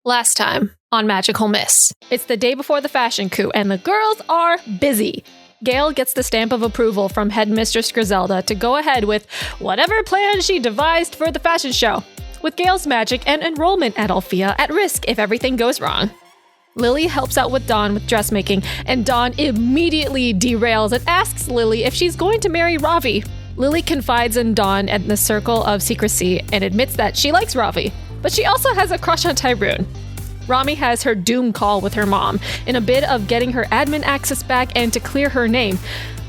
Last time on Magical Miss. It's the day before the fashion coup, and the girls are busy. Gayle gets the stamp of approval from Headmistress Griselda to go ahead with whatever plan she devised for the fashion show, with Gayle's magic and enrollment at Alfea at risk if everything goes wrong. Lily helps out with Dawn with dressmaking, and Dawn immediately derails and asks Lily if she's going to marry Ravi. Lily confides in Dawn in the circle of secrecy and admits that she likes Ravi, but she also has a crush on Tyrone. Romi has her doom call with her mom in a bid of getting her admin access back and to clear her name.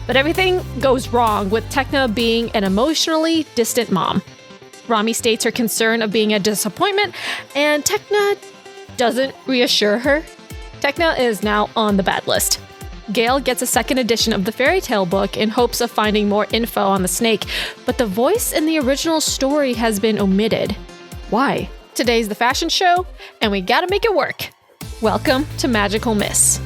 But everything goes wrong with Tekna being an emotionally distant mom. Romi states her concern of being a disappointment, and Tekna doesn't reassure her. Tekna is now on the bad list. Gayle gets a second edition of the fairy tale book in hopes of finding more info on the snake, but the voice in the original story has been omitted. Why? Today's the fashion show, and we gotta make it work. Welcome to Magical Miss.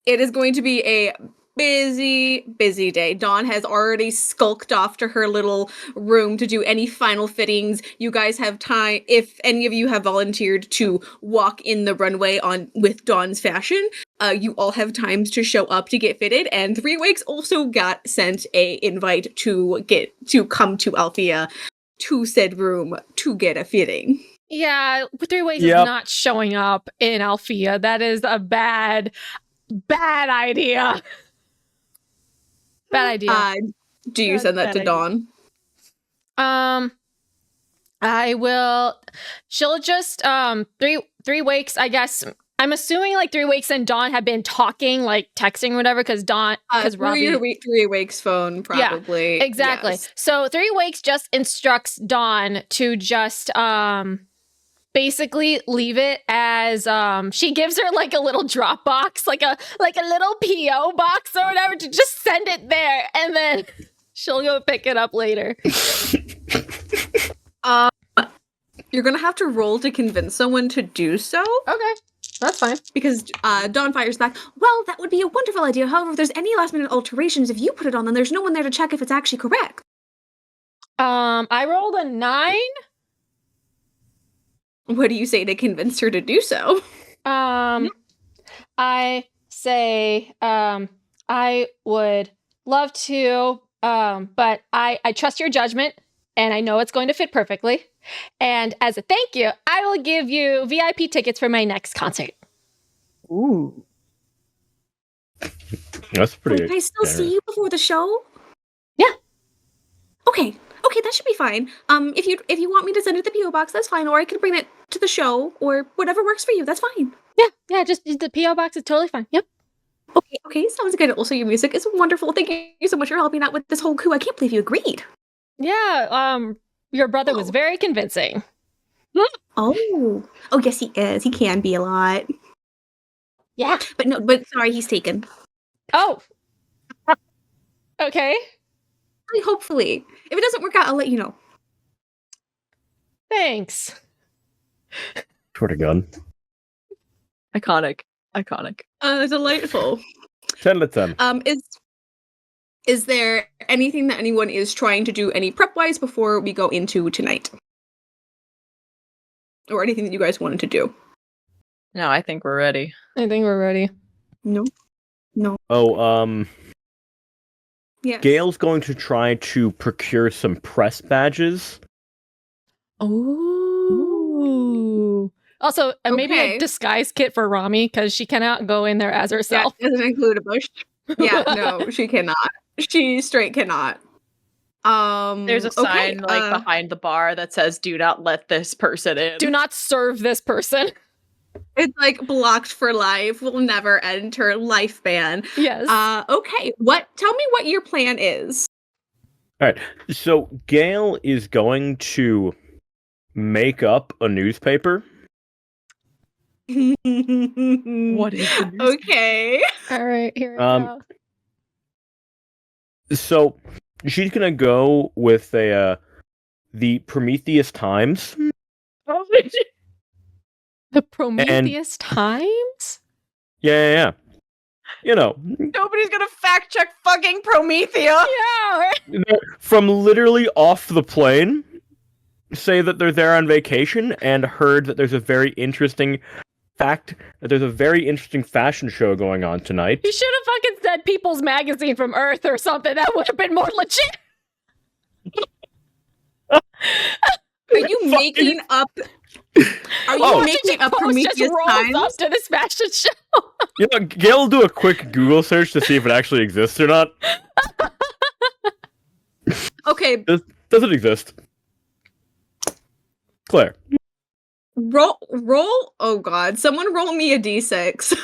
It is going to be a busy day. Dawn has already skulked off to her little room to do any final fittings. You guys have time, if any of you have volunteered to walk in the runway with Dawn's fashion, you all have times to show up to get fitted, and 3 Weeks also got sent a invite to come to Alfea to said room to get a fitting. Yeah, 3 Weeks is not showing up in Alfea. That is a bad idea. Bad idea. Do you send that to Dawn? I will. She'll just 3 Weeks, I guess. I'm assuming like 3 Weeks and Dawn have been talking, like texting, whatever, because Robbie. 3 Weeks phone, probably. Yeah, exactly. Yes. So 3 Weeks just instructs Dawn to just basically leave it as she gives her like a little drop box, like a little PO box or whatever, to just send it there, and then she'll go pick it up later. You're gonna have to roll to convince someone to do so. Okay, that's fine. Because Dawn fires back, well, that would be a wonderful idea. However, if there's any last minute alterations, if you put it on, then there's no one there to check if it's actually correct. I rolled a 9. What do you say to convince her to do so? I say, I would love to, but I trust your judgment, and I know it's going to fit perfectly. And as a thank you, I will give you VIP tickets for my next concert. Ooh. That's pretty. Can I still see you before the show? Yeah. Okay, that should be fine. If you want me to send it to the PO box, that's fine, or I could bring it to the show, or whatever works for you. That's fine. Yeah, just the PO box is totally fine. Yep. Okay, sounds good. Also, your music is wonderful. Thank you so much for helping out with this whole coup. I can't believe you agreed. Yeah, your brother was very convincing. Oh, yes, he is. He can be a lot. Yeah. But sorry, he's taken. Oh. Okay. Hopefully. If it doesn't work out, I'll let you know. Thanks. Swear to God. Iconic. Delightful. 10 to 10. Is there anything that anyone is trying to do, any prep-wise, before we go into tonight? Or anything that you guys wanted to do? No, I think we're ready. I think we're ready. No. Oh, yeah. Gayle's going to try to procure some press badges. Ooh. Also, maybe a disguise kit for Romi, because she cannot go in there as herself. That doesn't include a bush. Yeah, no, she cannot. She straight cannot. There's a sign behind the bar that says, "Do not let this person in. Do not serve this person." It's like blocked for life. Will never enter. Life ban. Yes. Okay. Tell me what your plan is. All right. So Gayle is going to make up a newspaper. What is the newspaper? Okay. All right. Here we go. So she's gonna go with the Prometheus Times. The Prometheus Times? Yeah. Nobody's gonna fact check fucking Promethea. Yeah. From literally off the plane, say that they're there on vacation and heard that there's a very interesting fashion show going on tonight. You should have fucking said People's Magazine from Earth or something. That would have been more legit. Are you making up? Are you making up Prometheus just rolls times? up to this fashion show. Gayle will do a quick Google search to see if it actually exists or not. Okay. Does it exist? Claire. Roll. Oh God! Someone roll me a d6.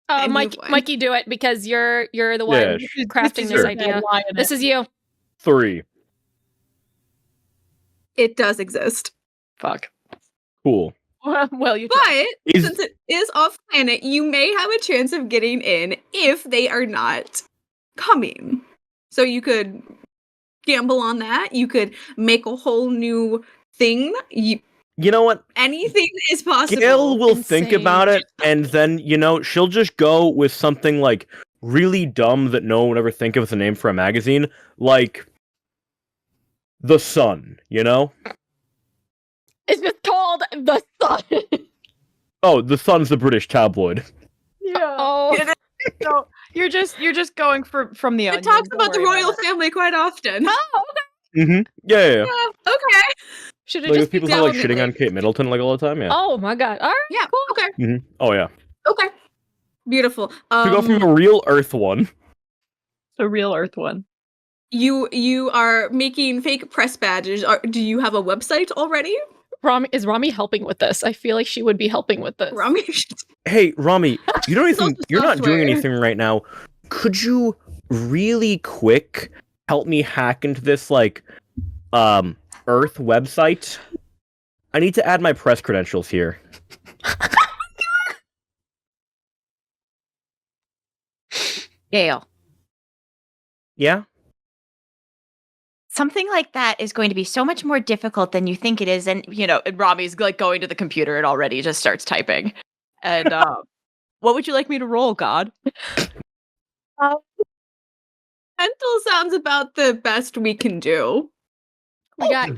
Mikey, do it because you're the one crafting this idea. This is you. 3. It does exist. Fuck. Cool. Well, since it is off planet, you may have a chance of getting in if they are not coming. So you could gamble on that. You could make a whole new thing. You know what? Anything is possible. Gayle will think about it, and then, she'll just go with something, like, really dumb that no one would ever think of as a name for a magazine, like The Sun, It's just called The Sun. Oh, The Sun's the British tabloid. Yeah. Oh. So you're just going from the Onion. It talks about the royal family quite often. Oh, okay. Mm-hmm. Yeah. Okay. Should have Like just with people who like shitting on Kate Middleton like all the time, yeah. Oh my God. All right. Yeah. Cool. Okay. Mm-hmm. Oh yeah. Okay. Beautiful. To go from a real Earth one. The real Earth one. You are making fake press badges. Do you have a website already? Is Romi helping with this? I feel like she would be helping with this. Romi. Hey, Romi, you're not doing anything right now. Could you really quick help me hack into this Earth website? I need to add my press credentials here. Gayle. Yeah? Something like that is going to be so much more difficult than you think it is. And, And Rami's like going to the computer and already just starts typing. And what would you like me to roll, God? Mental sounds about the best we can do. We got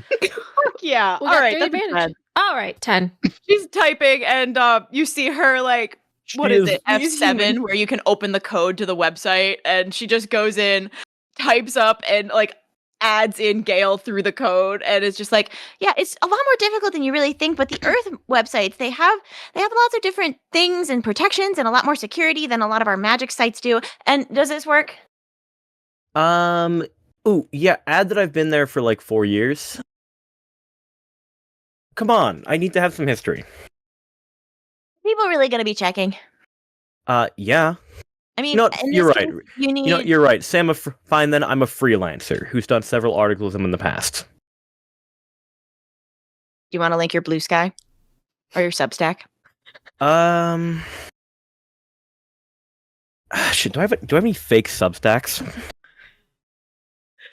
yeah. We All got right. 3 That's advantage. All right, 10. She's typing, and you see her like, what is it? F7, where you can open the code to the website, and she just goes in, types up, and like adds in Gayle through the code, and it's just like, yeah, it's a lot more difficult than you really think. But the Earth websites, they have lots of different things and protections and a lot more security than a lot of our magic sites do. And does this work? Oh, yeah, add that I've been there for like 4 years. Come on, I need to have some history. People really going to be checking? Yeah. I mean, you're right. You need... you're right. Sam, fine then, I'm a freelancer who's done several articles in the past. Do you want to link your Blue Sky? Or your Substack? Shit, do I have any fake Substacks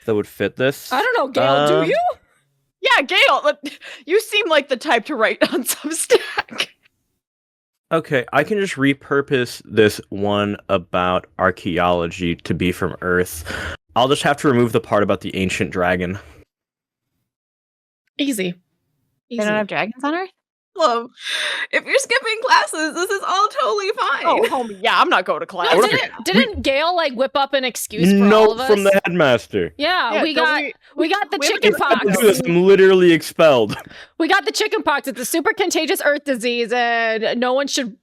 that would fit this? I don't know, Gayle, do you? Yeah, Gayle, you seem like the type to write on Substack. Okay, I can just repurpose this one about archaeology to be from Earth. I'll just have to remove the part about the ancient dragon. Easy. They don't have dragons on Earth? Love. If you're skipping classes, this is all totally fine. Oh, homie, yeah, I'm not going to class. No, didn't Gayle whip up an excuse for all of us? Note from the headmaster. Yeah, we got the chicken pox. I'm literally expelled. We got the chicken pox. It's a super contagious Earth disease, and no one should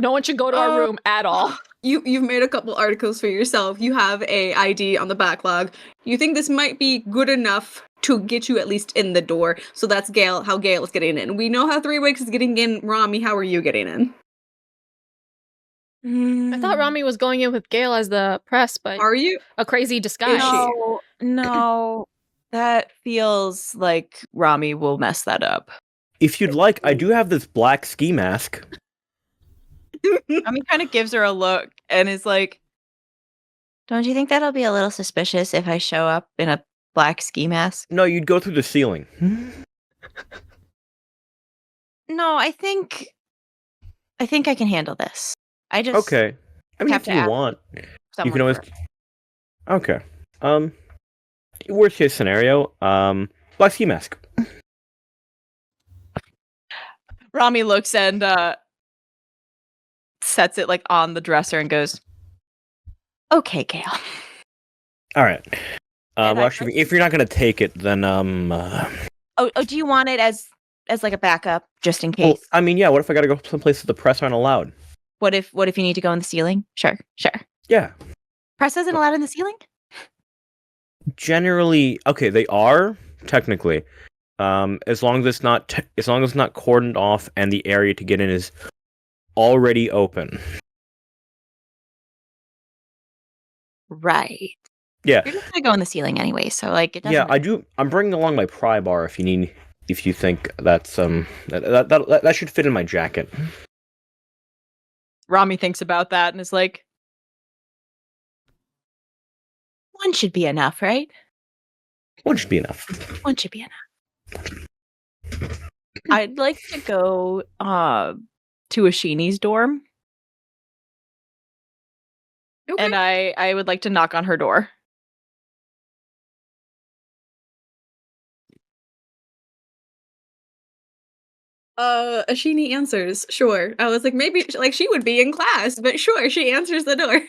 go to our room at all. You've made a couple articles for yourself. You have a ID on the backlog. You think this might be good enough to get you at least in the door. So that's how Gayle is getting in. We know how 3 Weeks is getting in. Romi, how are you getting in? I thought Romi was going in with Gayle as the press, but are you? A crazy disguise. No. That feels like Romi will mess that up. If you'd like, I do have this black ski mask. Romi kind of gives her a look and is like, don't you think that'll be a little suspicious if I show up in a black ski mask? No, you'd go through the ceiling. No, I think I can handle this. Okay. I mean, Have if to you ask want, you someone can always. first. Okay. Worst case scenario, black ski mask. Romi looks and sets it like on the dresser and goes, "Okay, Gayle." All right. And Well, I actually, press- if you're not gonna take it, then Oh, do you want it as like a backup just in well, case? I mean, yeah. What if I gotta go someplace that the press aren't allowed? What if you need to go in the ceiling? Sure. Yeah. Press isn't allowed in the ceiling? Generally, okay, they are technically, as long as it's not cordoned off and the area to get in is already open. Right. Yeah, You're just gonna go in the ceiling anyway, so like it doesn't yeah, really- I do. I'm bringing along my pry bar if you think that's that should fit in my jacket. Romi thinks about that and is like, one should be enough, right? One should be enough. One should be enough. "I'd like to go to Ashini's dorm, Okay. and I would like to knock on her door." Ashini answers. Sure. I was like, maybe like she would be in class, but sure, she answers the door.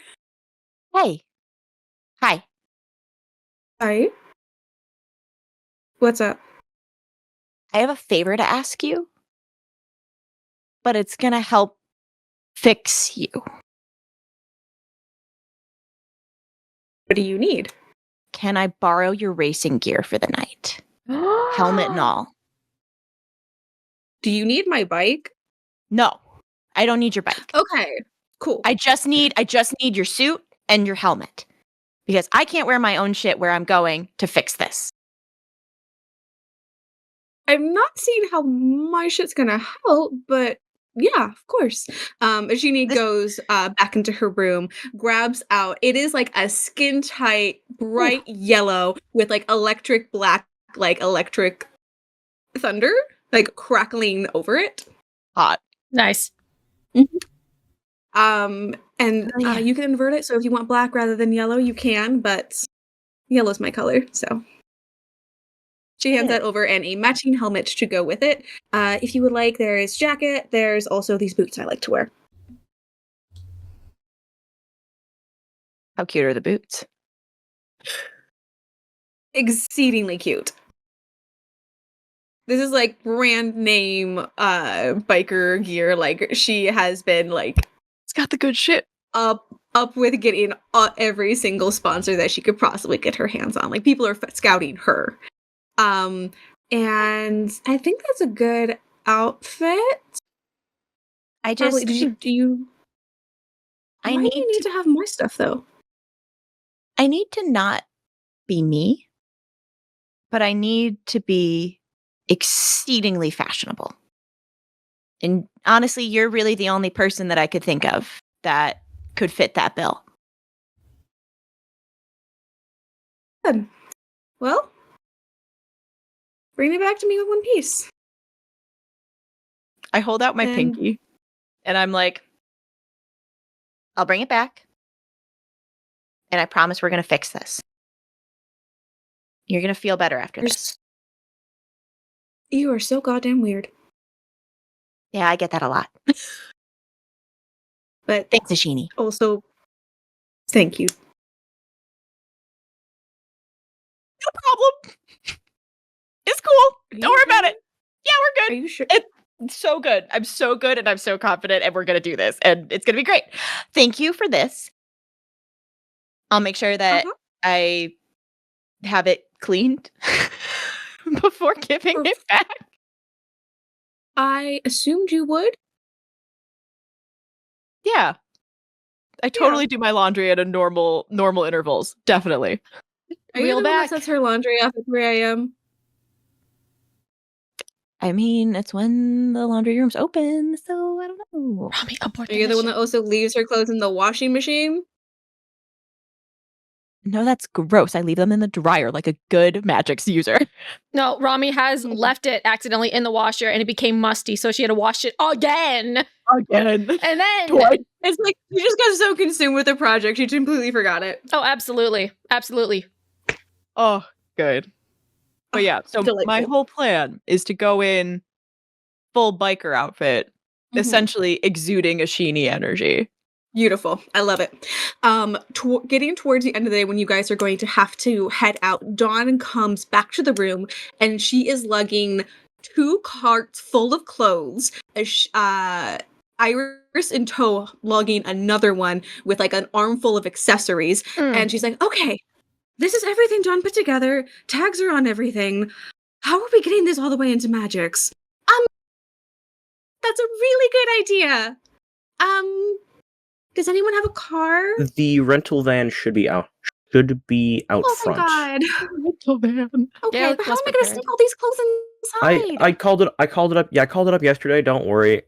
Hey. Hi. Hi. What's up? I have a favor to ask you, but it's gonna help fix you. What do you need? Can I borrow your racing gear for the night? Helmet and all. Do you need my bike? No. I don't need your bike. Okay. Cool. I just need your suit and your helmet. Because I can't wear my own shit where I'm going to fix this. I'm not seeing how my shit's gonna help, but yeah, of course. Ashini This- goes back into her room, grabs out. It is like a skin tight, bright yellow with like electric black, like electric thunder, like crackling over it. Hot. Nice. And Oh, yeah. you can invert it. So if you want black rather than yellow, you can. But yellow's my color, so. She hands that over and a matching helmet to go with it. If you would like, there is jacket. There's also these boots I like to wear. How cute are the boots? Exceedingly cute. This is like brand name biker gear. Like she has been like It's got the good shit. up with getting every single sponsor that she could possibly get her hands on. Like people are scouting her. And I think that's a good outfit. I just Probably, do you I why need do you need to have my stuff though? I need to not be me, but I need to be exceedingly fashionable. And honestly, you're really the only person that I could think of that could fit that bill. Good. Well, bring it back to me with one piece. I hold out my And- pinky, and I'm like, I'll bring it back. And I promise we're going to fix this. You're going to feel better after You're this. You are so goddamn weird. Yeah, I get that a lot. But Thanks, Ashini. also, thank you. "No problem. It's cool. Are you Don't worry about okay? it. Yeah, we're Are good. you sure? It's so good. I'm so good, and I'm so confident, and we're gonna do this, and it's gonna be great." Thank you for this. I'll make sure that Uh-huh. I have it cleaned before giving it back. I assumed you would. Yeah. I totally do my laundry at a normal intervals. Definitely. Are you Reel the one that back. sets her laundry off at 3 a.m.? I mean, it's when the laundry room's open, so I don't know. Romi, abort Are you the one that mission. also leaves her clothes in the washing machine? no, that's gross. I leave them in the dryer like a good Magix user. No, Romi has left it accidentally in the washer and it became musty, so she had to wash it again. Again. And then Twice. It's like she just got so consumed with the project, she completely forgot it. Oh, absolutely. Absolutely. Oh, good. But yeah, so Delightful. my whole plan is to go in full biker outfit, essentially exuding a sheeny energy. Beautiful. I love it. Getting towards the end of the day when you guys are going to have to head out, Dawn comes back to the room and she is lugging 2 carts full of clothes. Iris in tow lugging another one with like an armful of accessories. And she's like, okay, this is everything Dawn put together. Tags are on everything. How are we getting this all the way into Magix? That's a really good idea. Does anyone have a car? The rental van should be out Oh front. my god. Rental van. Okay, Yeah, but how let's am I gonna prepare. sneak all these clothes inside? I called it up. Yeah, I called it up yesterday. Don't worry.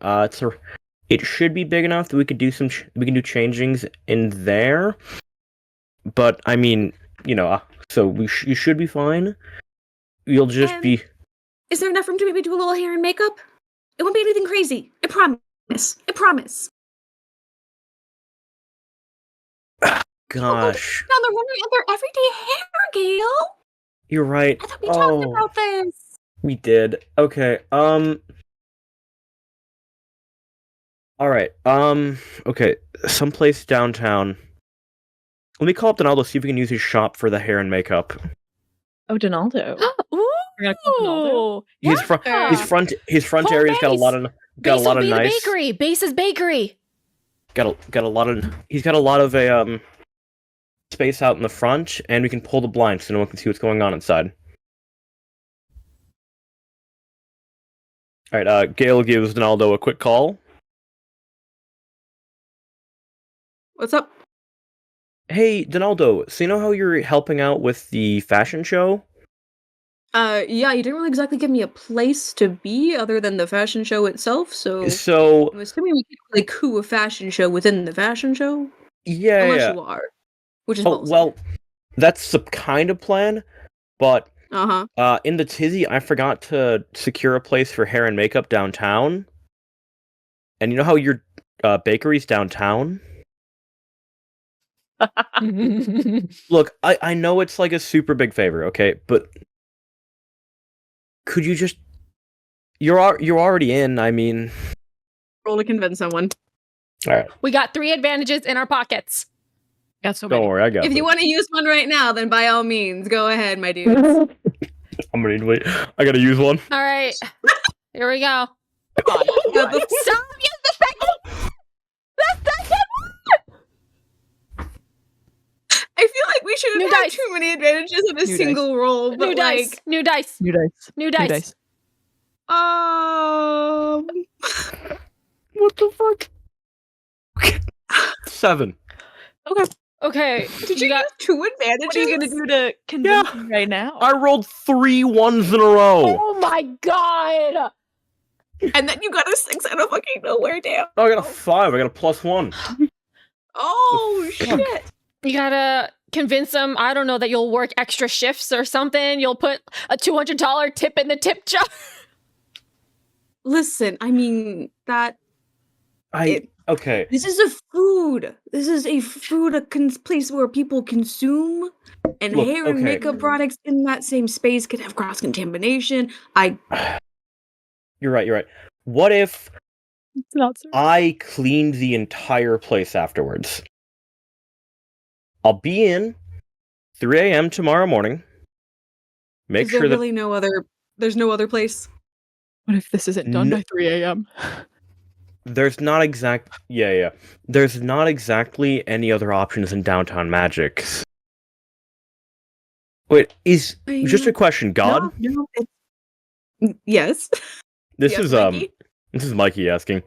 It should be big enough that we could do changings in there. But I mean, so you should be fine. You'll just be. Is there enough room to maybe do a little hair and makeup? It won't be anything crazy. I promise. I promise. Gosh, Now they're running their everyday hair, Gayle. you're right. I thought we talked about this. We did. Okay. All right. Okay. Someplace downtown. Let me call up Donaldo, see if we can use his shop for the hair and makeup. Oh, Donaldo. Ooh. We're gonna call Donaldo? His front Home area's got a base. lot of Base will be nice. the bakery. Base's bakery. Got a lot of. He's got a lot of space out in the front, and we can pull the blinds so no one can see what's going on inside. All right. Gayle gives Donaldo a quick call. What's up? Hey, Donaldo. So you know how you're helping out with the fashion show? Yeah, you didn't really exactly give me a place to be other than the fashion show itself, so So I'm assuming we could like coup a fashion show within the fashion show. yeah. Unless you are. Which is Oh, ballsy. well, that's the kind of plan, but Uh-huh. in the tizzy, I forgot to secure a place for hair and makeup downtown. And you know how your bakery's downtown? Look, I know it's like a super big favor, okay? But could you just... You're already in, I mean... Roll to convince someone. Alright, We got 3 advantages in our pockets. Got so don't many. worry, I got If this. you want to use one right now, then by all means, go ahead, my dudes. I'm ready to wait. I gotta use one. All right. Here we go. Stop! Stop! Use the second! I feel like we shouldn't New have dice. too many advantages in a New single roll, but New dice. New dice. New dice. New dice. New dice. What the fuck? 7. Okay. Did you got use 2 advantages? What are you gonna do to convince me right now? I rolled 3 ones in a row. Oh my god! And then you got a 6 out of fucking nowhere, damn. Oh, I got a 5. I got a +1. Oh, Fuck. shit. You gotta convince them, I don't know, that you'll work extra shifts or something. You'll put a $200 tip in the tip jar. Listen, I mean, Okay. this is a food. This is a place where people consume, and Look, hair and okay. makeup products in that same space could have cross-contamination. You're right. What if It's not so. I cleaned the entire place afterwards? I'll be in 3 a.m. tomorrow morning. Make Is there sure that really there's no other place? What if this isn't done No. by 3 a.m.? there's not There's not exactly any other options in downtown Magic. Wait, just a question, God? No, yes. This Yes, is Mikey? This is Mikey asking.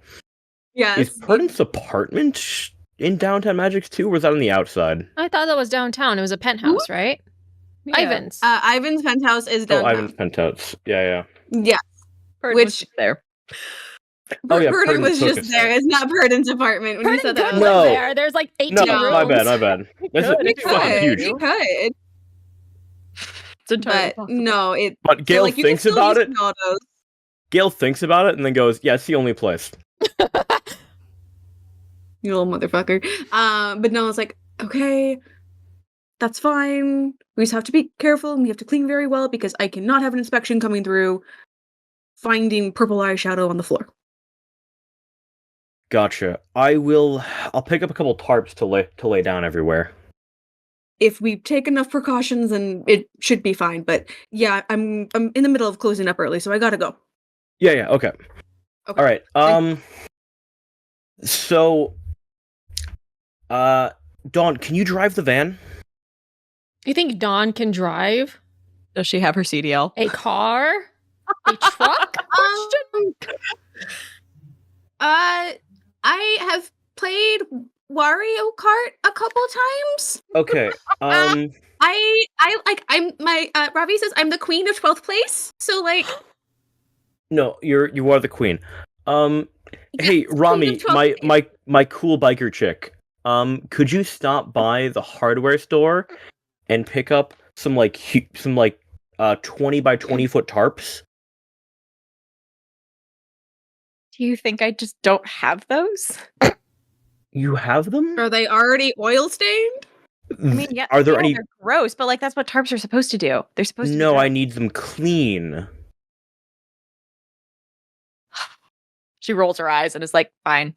Yes. Is Prudence apartment in downtown Magic too, or was that on the outside? I thought that was downtown. It was a penthouse, right? Ivan's. Ivan's penthouse is Oh, downtown. Ivan's penthouse. Yeah. Yeah. Heard Which- was there. Oh, yeah, Purden was took just us there. It's not Purden's apartment when you said that. Couldn't No. live there. There's like 18 No, rooms. my bad. This could, is if you fucking wanted huge. He could. It's entirely But possible. no, it. But So, Gayle like, you can thinks still about use it. Ronaldo's. Gayle thinks about it and then goes, "Yeah, it's the only place." You little motherfucker. But no, it's like, okay, that's fine. We just have to be careful and we have to clean very well because I cannot have an inspection coming through finding purple eyeshadow on the floor. Gotcha. I'll pick up a couple tarps to lay down everywhere. If we take enough precautions, then it should be fine. But yeah, I'm in the middle of closing up early, so I gotta go. Yeah, okay. Okay. All right. So Dawn, can you drive the van? You think Dawn can drive Does she have her CDL? a car? A truck? I have played Wario Kart a couple times. Okay. I'm Ravi says I'm the queen of 12th place. So like No, you are the queen. Hey, Yes, Romi, queen of 12th my cool biker chick. Could you stop by the hardware store and pick up some 20 by 20 foot tarps? Do you think I just don't have those? You have them? Are they already oil stained? I mean, yeah. Are there yeah, any? They're gross, but like that's what tarps are supposed to do. They're supposed to. No, be I dry. need them clean. She rolls her eyes and is like, "Fine."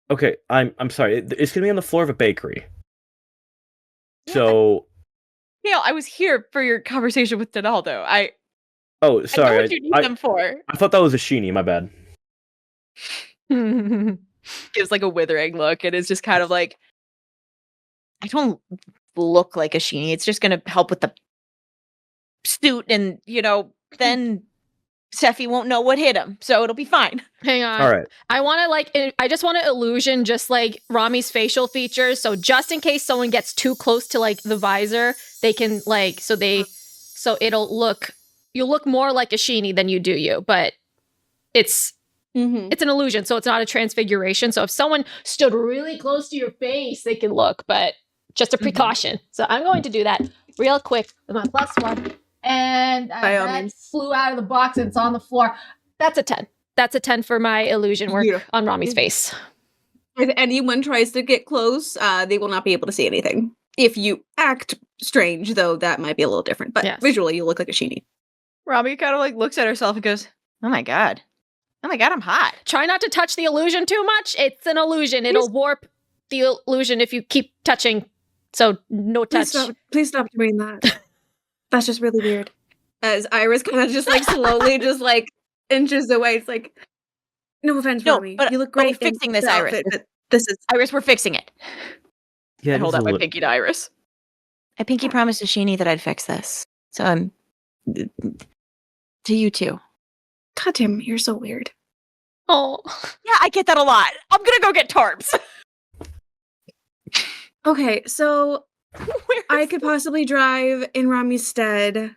Okay, I'm sorry. It's gonna be on the floor of a bakery. So. Neil, I was here for your conversation with Donaldo. Oh, I know sorry. what you need them for. I thought that was a sheenie. My bad. Gives like a withering look and is just kind of like, I don't look like a sheenie. It's just gonna help with the suit, and then Steffi won't know what hit him, so it'll be fine. Hang on. All right. I just want to illusion just like Rami's facial features. So just in case someone gets too close to like the visor, they can like, so you'll look more like a sheenie than you do you, but it's an illusion. So it's not a transfiguration. So if someone stood really close to your face, they can look, but just a precaution. So I'm going to do that real quick with my +1. And that flew out of the box and it's on the floor. That's a 10. That's a 10 for my illusion work on Rami's face. If anyone tries to get close, they will not be able to see anything. If you act strange, though, that might be a little different. But visually, you look like a sheenie. Rami kind of like looks at herself and goes, "Oh my god, I'm hot." Try not to touch the illusion too much. It's an illusion. It'll warp the illusion if you keep touching. So no touch. Please stop doing that. That's just really weird. As Iris kind of just like slowly just like inches away. It's like, no offense, Romi. but you look great. we're fixing this, Iris. Outfit, but this is Iris, we're fixing it. Yeah. I hold out my pinky to Iris. I pinky promised to Sheenie that I'd fix this. So I'm to you too. God damn it, you're so weird. Oh. Yeah, I get that a lot. I'm gonna go get tarps. Okay, so I could possibly drive in Rami's stead.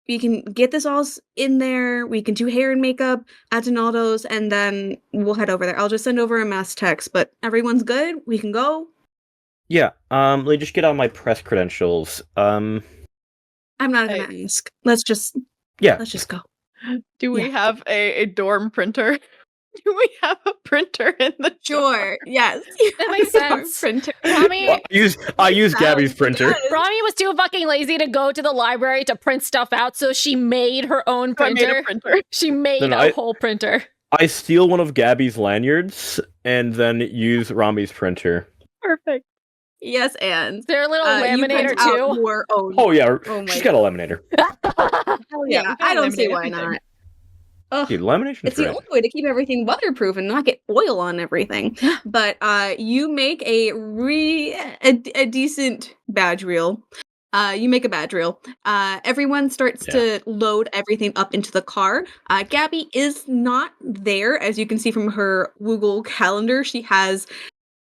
We can get this all in there. We can do hair and makeup at Donaldo's, and then we'll head over there. I'll just send over a mass text, but everyone's good. We can go. Yeah. Let me just get out my press credentials. I'm not gonna ask. Let's just go. Do we have a dorm printer? Do we have a printer in the Sure. Yes. That makes sense. Printer. Rami, I use Gabby's printer. Rami was too fucking lazy to go to the library to print stuff out, so she made her own printer. I made a printer. She made a whole printer. I steal one of Gabby's lanyards and then use Rami's printer. Perfect. Yes, and Is there a little you laminator print out too? your own. Oh yeah, Oh she's my got a laminator. Hell Yeah, I don't see why everything. not. Ugh. Dude, lamination's It's the great. only way to keep everything weatherproof and not get oil on everything. But you make a decent badge reel. You make a badge reel. Everyone starts to load everything up into the car. Gabby is not there, as you can see from her Google Calendar. She has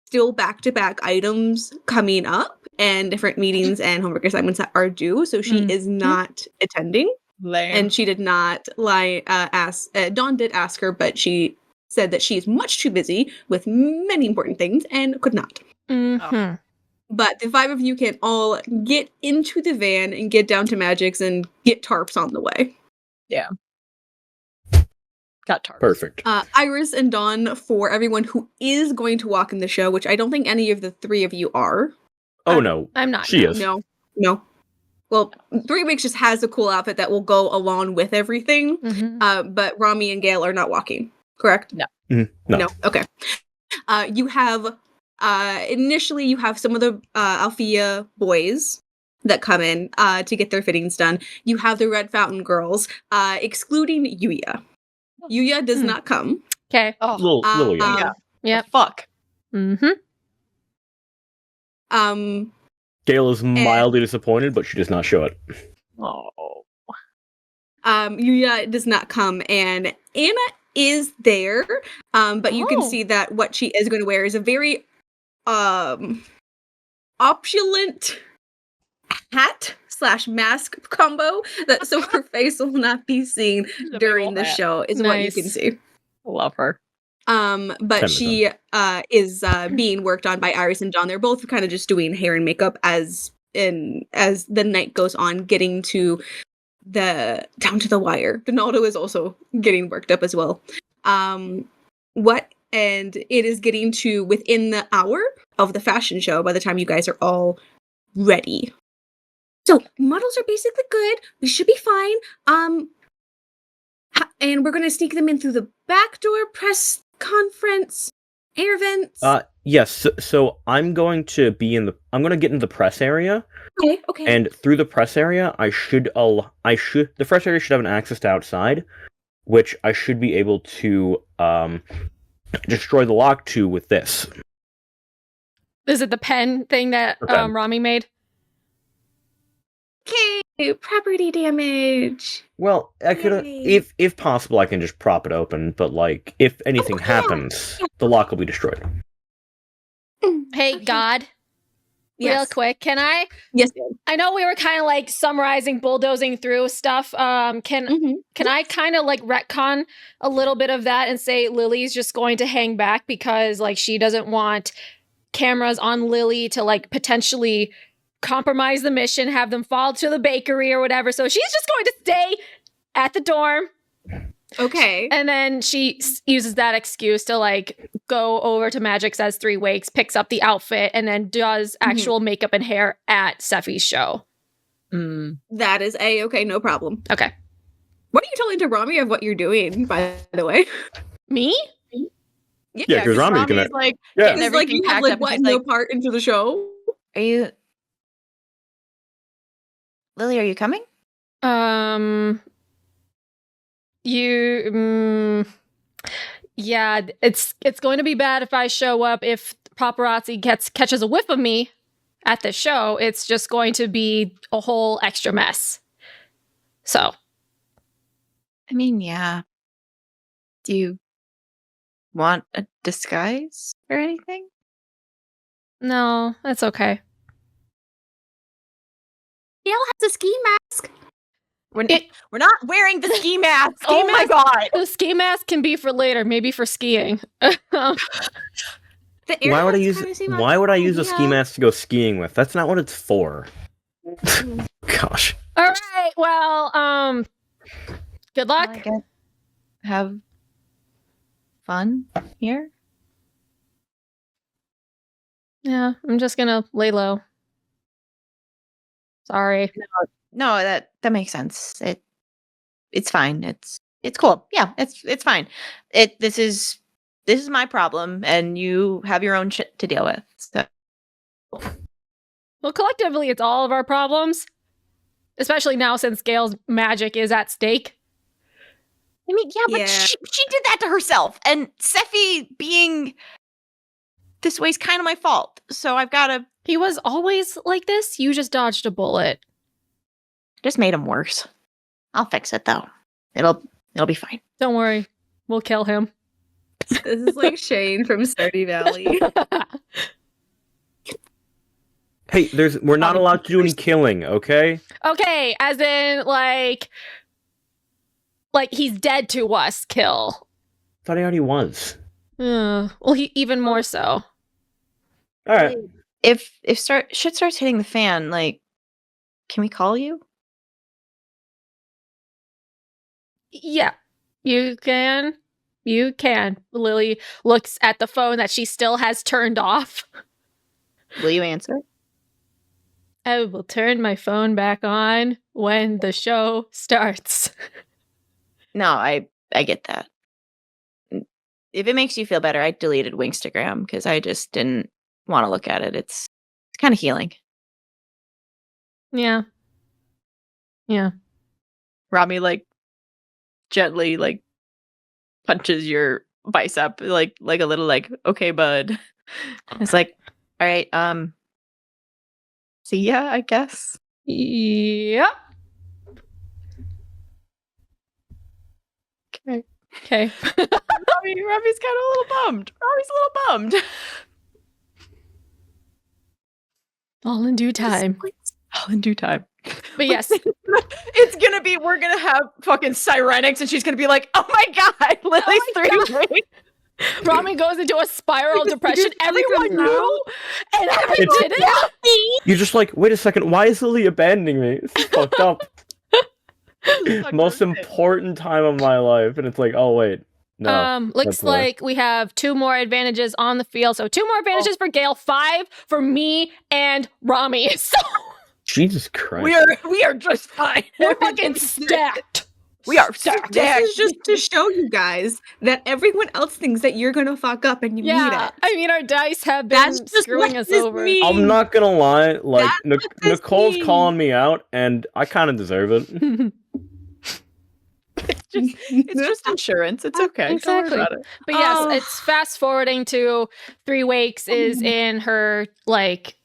still back-to-back items coming up and different meetings and homework assignments that are due, so she is not attending. And she did not ask. Dawn did ask her, but she said that she's much too busy with many important things and could not. Mm-hmm. But the 5 of you can all get into the van and get down to Magic's and get tarps on the way. Yeah. Got tarps. Perfect. Iris and Dawn, for everyone who is going to walk in the show, which I don't think any of the 3 of you are. Oh, no. I'm not. She is. No. Well, 3 Weeks just has a cool outfit that will go along with everything. Mm-hmm. But Romi and Gayle are not walking, correct? No. No. Okay. You have initially you have some of the Alfea boys that come in to get their fittings done. You have the Red Fountain girls, excluding Yuya. Yuya does not come. Okay. Oh, Little young. yeah. Yep. Fuck. Mm-hmm. Gayle is mildly disappointed, but she does not show it. Oh. Yuya does not come, and Anna is there. But you can Oh. see that what she is going to wear is a very opulent hat / mask combo that so her face will not be seen a big during ol' the hat. show is what you can Nice. see. Love her. But she is being worked on by Iris and Dawn. They're both kind of just doing hair and makeup as the night goes on, getting to down to the wire. Donaldo is also getting worked up as well. And it is getting to within the hour of the fashion show by the time you guys are all ready. So models are basically good. We should be fine. And we're gonna sneak them in through the back door, press conference, air vents. Yes. So I'm going to I'm going to get in the press area. Okay. And through the press area, the press area should have an access to outside, which I should be able to destroy the lock to with this. Is it the pen thing that The pen. Romi made? Okay, property damage. Well, I could, Yay. if possible, I can just prop it open. But like, if anything yeah. happens, the lock will be destroyed. Hey, Okay. God. Real Yes. quick, can I? Yes. ma'am. I know we were kind of like summarizing, bulldozing through stuff. Can I kind of like retcon a little bit of that and say Lily's just going to hang back because like she doesn't want cameras on Lily to like potentially compromise the mission, have them fall to the bakery or whatever. So she's just going to stay at the dorm. Okay. And then she uses that excuse to like go over to Magic's as 3 Weeks, picks up the outfit, and then does actual makeup and hair at Sephi's show. That is okay, no problem. Okay. What are you telling to Romi of what you're doing, by the way? Me? Yeah, 'cause Rami's gonna- like Yeah. getting It's like everything you have packed like up. what She's no like, part into the show. Are you Lily, are you coming? Yeah, it's going to be bad if I show up. If paparazzi catches a whiff of me at the show, it's just going to be a whole extra mess. So, I mean, yeah. Do you want a disguise or anything? no, that's okay. Gayle has a ski mask. we're not wearing the ski mask. Ski Oh my mask. god. The ski mask can be for later, maybe for skiing. The air Why would I vents use? kinda seem Why would I use a yeah. ski mask to go skiing with? That's not what it's for. Gosh. All right. Well, good luck. I guess have fun here. Yeah, I'm just gonna lay low. Sorry. No, that makes sense. It's fine. It's cool. Yeah, it's fine. This is my problem, and you have your own shit to deal with. So Well, collectively, it's all of our problems, especially now since Gale's magic is at stake. I mean, yeah, but Yeah. she did that to herself, and Sephi being this way is kind of my fault. So I've got to He was always like this. You just dodged a bullet. just made him worse. I'll fix it though. It'll be fine. Don't worry. We'll kill him. This is like Shane from Stardew Valley. Hey, we're not allowed to do any killing, okay? Okay, as in, like, like he's dead to us kill. Thought he already was. Well, he even more so. All right. If shit starts hitting the fan, like, can we call you? Yeah, you can. You can. Lily looks at the phone that she still has turned off. Will you answer? I will turn my phone back on when the show starts. No, I get that. If it makes you feel better, I deleted Winxtagram because I just didn't want to look at it. It's kind of healing. Yeah. Yeah. Romi like gently like punches your bicep like a little like, okay, bud. It's like, all right, See ya, I guess. Yep. Okay. Okay. Romi's kind of a little bummed. Romi's a little bummed. All in due time. All in due time. But yes. It's gonna be, we're gonna have fucking Sirenics and she's gonna be like, oh my god, Lily's 3 weeks. Romi goes into a spiral depression. Everyone knew, and everyone didn't. You're just like, wait a second, why is Lily abandoning me? This is fucked up. Most important time of my life, and it's like, oh wait. No. Looks like we have 2 more advantages on the field. So 2 more advantages for Gayle, 5 for me and Romi. So Jesus Christ. We are just fine. we're fucking stacked. We are stacked. This is just to show you guys that everyone else thinks that you're gonna fuck up and you need Yeah, it. I mean, our dice have been That's just screwing what us this over. means. I'm not gonna lie, like That's what this Nicole's means. calling me out, and I kind of deserve it. It's just insurance. It's okay. Don't worry Exactly. about it. But yes, Oh. it's fast forwarding to 3 Wakes is in her like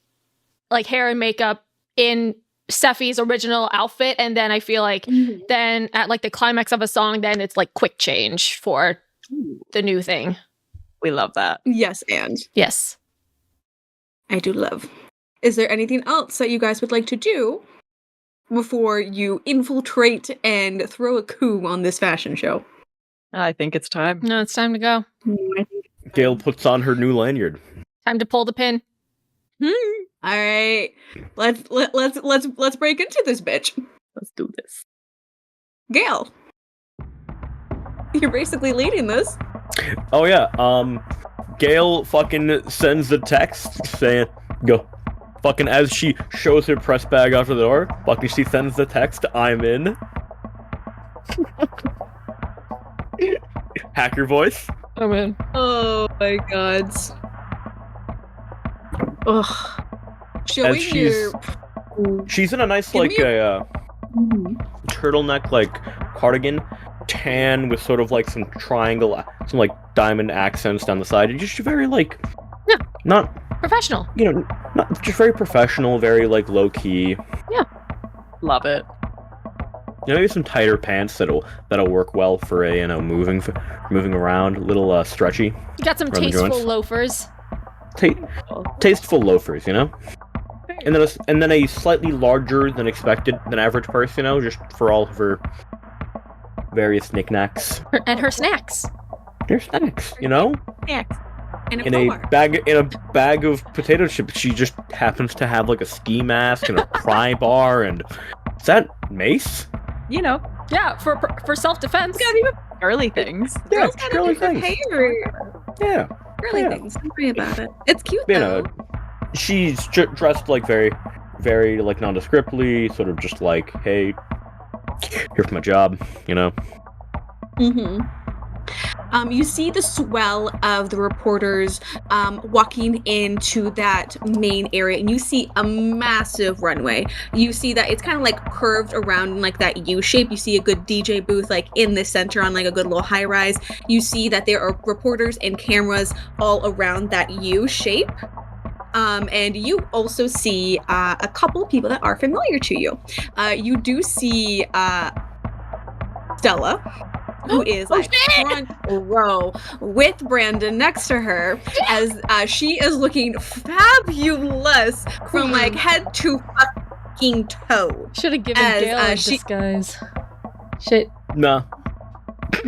hair and makeup in Steffi's original outfit, and then I feel like then at like the climax of a song, then it's like quick change for the new thing. We love that. Yes, and Yes. I do love. Is there anything else that you guys would like to do before you infiltrate and throw a coup on this fashion show? I think it's time. No, it's time to go. Gayle puts on her new lanyard. Time to pull the pin. All right, let's break into this bitch. Let's do this. Gayle, you're basically leading this. Oh yeah, Gayle fucking sends the text saying, go. Fucking as she shows her press bag out the door, fucking she sends the text, I'm in. Hacker voice. I'm in. Oh my god. Ugh. Showing She's in a nice Give like me a turtleneck like cardigan, tan with sort of like some triangle, some like diamond accents down the side, and just very like, Yeah. not, Professional. you know, not just very professional, very like low key. Love it. You know, maybe some tighter pants that'll work well for a moving around, a little stretchy. You got some Around the tasteful joints. loafers. Tasteful loafers, you know. And then a slightly larger than average purse, you know, just for all of her various knickknacks. And her snacks. They're snacks, you know. snacks and In a bag of potato chips, she just happens to have like a ski mask and a pry bar, and is that mace? You know, Yeah, for self-defense. early things. Yeah, Girls gotta girly be things. prepared. Yeah, Girly Yeah. things. Don't worry about it. It's cute you though. know, she's dressed like very, very like nondescriptly, sort of just like, hey, here for my job, you know. Mm-hmm. You see the swell of the reporters walking into that main area, and you see a massive runway. You see that it's kind of like curved around in like that U shape. You see a good DJ booth like in the center on like a good little high rise. You see that there are reporters and cameras all around that U shape. And you also see a couple of people that are familiar to you. You do see Stella, who is like front row with Brandon next to her, as she is looking fabulous from like head to fucking toe. Should have given As, Gayle a she- disguise. Shit. Nah,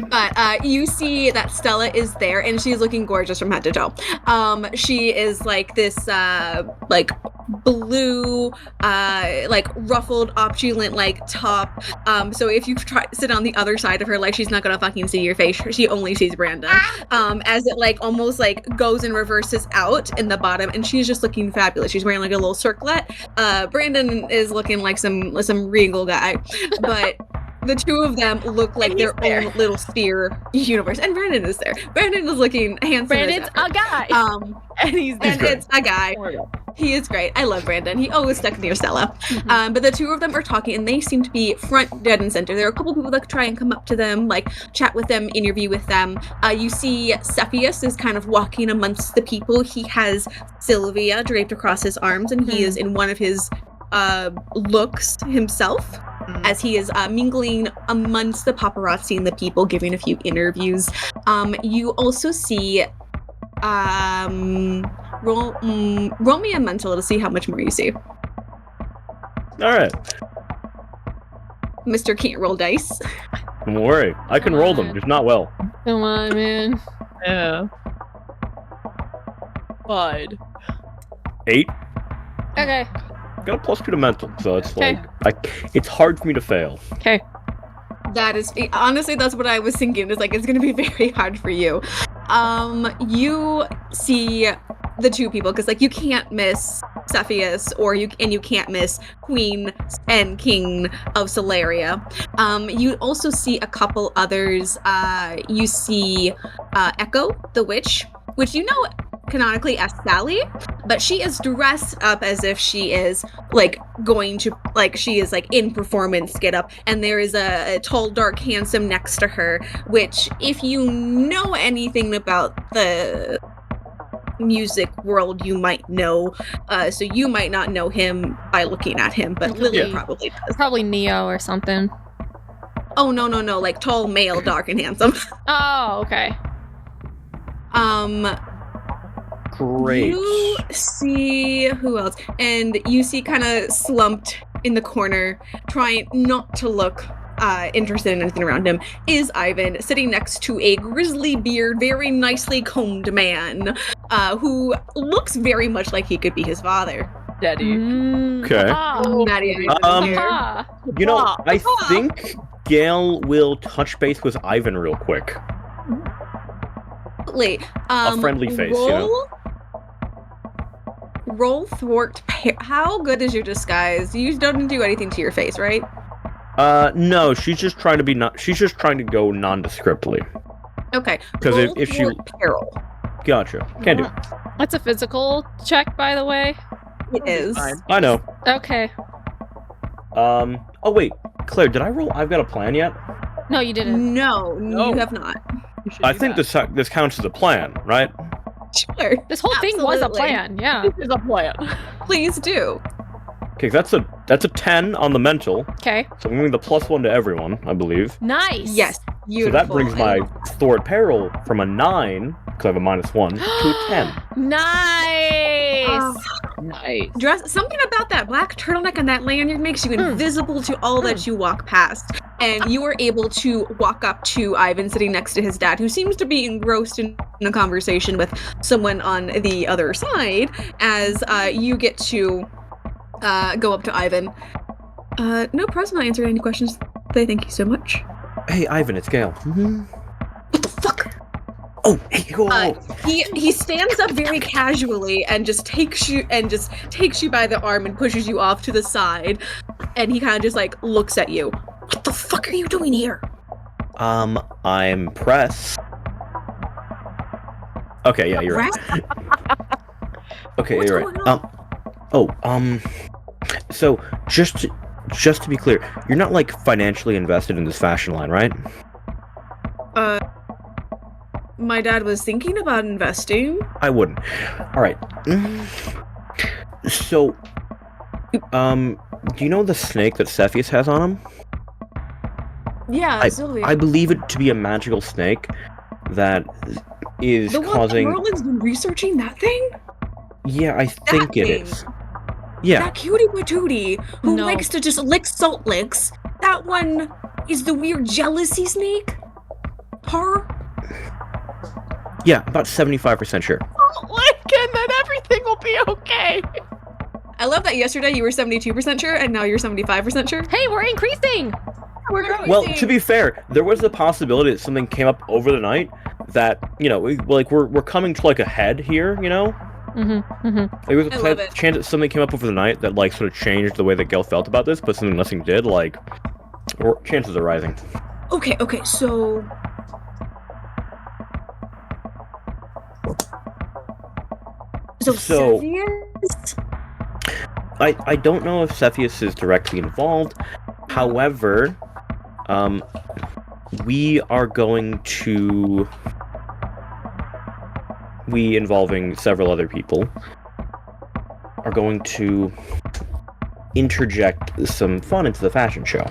But you see that Stella is there, and she's looking gorgeous from head to toe. She is like this, like blue, like ruffled, opulent, like top. So if you try to sit on the other side of her, like she's not gonna fucking see your face. She only sees Brandon. As it like almost like goes and reverses out in the bottom, and she's just looking fabulous. She's wearing like a little circlet. Brandon is looking like some regal guy, but. The two of them look like their own little sphere universe, and Brandon is there. Brandon is looking handsome. Brandon's a guy. And it's a guy. He is great. I love Brandon. He always stuck near Stella. But the two of them are talking, and they seem to be front, dead, and center. There are a couple people that try and come up to them, like chat with them, interview with them. You see Cepheus is kind of walking amongst the people. He has Sylvia draped across his arms, and he is in one of his looks himself. As he is mingling amongst the paparazzi and the people, giving a few interviews. You also see roll me a mental to see how much more you see. All right. Mr. Can't roll dice. Don't worry. I can roll them, just not well. Come on, man. Yeah. Bud. 8. Okay. Got a +2 to mental, so it's Okay. it's hard for me to fail. Okay. That is honestly, that's what I was thinking. Is like it's gonna be very hard for you. You see the two people because like you can't miss Cepheus you can't miss Queen and King of Solaria. You also see a couple others. You see Echo the witch, which you know canonically as Sally, but she is dressed up as if she is like going to like she is like in performance get up, and there is a tall, dark, handsome next to her, which if you know anything about the music world you might know, so you might not know him by looking at him, but Lily probably does. Probably Neo or something. Oh no, like tall, male, dark, and handsome. Oh, okay. Great. You see who else, and you see kind of slumped in the corner, trying not to look interested in anything around him, is Ivan, sitting next to a grizzly beard, very nicely combed man, who looks very much like he could be his father. Daddy. Okay. Daddy. You know, I think Gayle will touch base with Ivan real quick. A friendly face, you know. Roll thwart. How good is your disguise? You don't do anything to your face, right? No. She's just trying to she's just trying to go nondescriptly. Okay. Because if she peril. Gotcha. Can do. That's a physical check, by the way. It is. I know. Okay. Oh wait, Claire, did I roll? I've got a plan yet? No, you didn't. No, you have not. I think this counts as a plan, right? Sure. This whole thing was a Absolutely. plan. Yeah. This is a plan. Please do. Okay, that's a 10 on the mental. Okay. So I'm giving the +1 to everyone, I believe. Nice. Yes. Beautiful. So that brings my thwart peril from a 9, because I have a -1, to a 10. Nice. Nice. Something about that black turtleneck and that lanyard makes you invisible to all that you walk past. And you are able to walk up to Ivan sitting next to his dad, who seems to be engrossed in a conversation with someone on the other side, as you get to go up to Ivan. No problem, not answering any questions today, thank you so much. Hey, Ivan, it's Gayle. What the fuck? Oh, hey, whoa. He stands up very casually and just takes you by the arm and pushes you off to the side, and he kind of just like looks at you. What the fuck are you doing here? I'm press. Okay, yeah, you're right. Okay, What's you're going right. So just to be clear, you're not like financially invested in this fashion line, right? My dad was thinking about investing. I wouldn't. All right. So, do you know the snake that Cepheus has on him? Yeah, Sylvia. I believe it to be a magical snake that is the causing. one that Merlin's been researching that thing? Yeah, I think it thing. is. Yeah. That cutie patootie who No. likes to just lick salt licks. That one is the weird jealousy snake? car? Yeah, about 75% sure. And then everything will be okay. I love that yesterday you were 72% sure and now you're 75% sure. Hey, we're increasing! We're growing. Well, to be fair, there was the possibility that something came up over the night that, we're coming to, a head here, There was I love a it. chance that something came up over the night that, sort of changed the way that Gayle felt about this, but nothing did, or chances are rising. Okay, so... So Cepheus? I don't know if Cepheus is directly involved. However, we involving several other people, are going to interject some fun into the fashion show.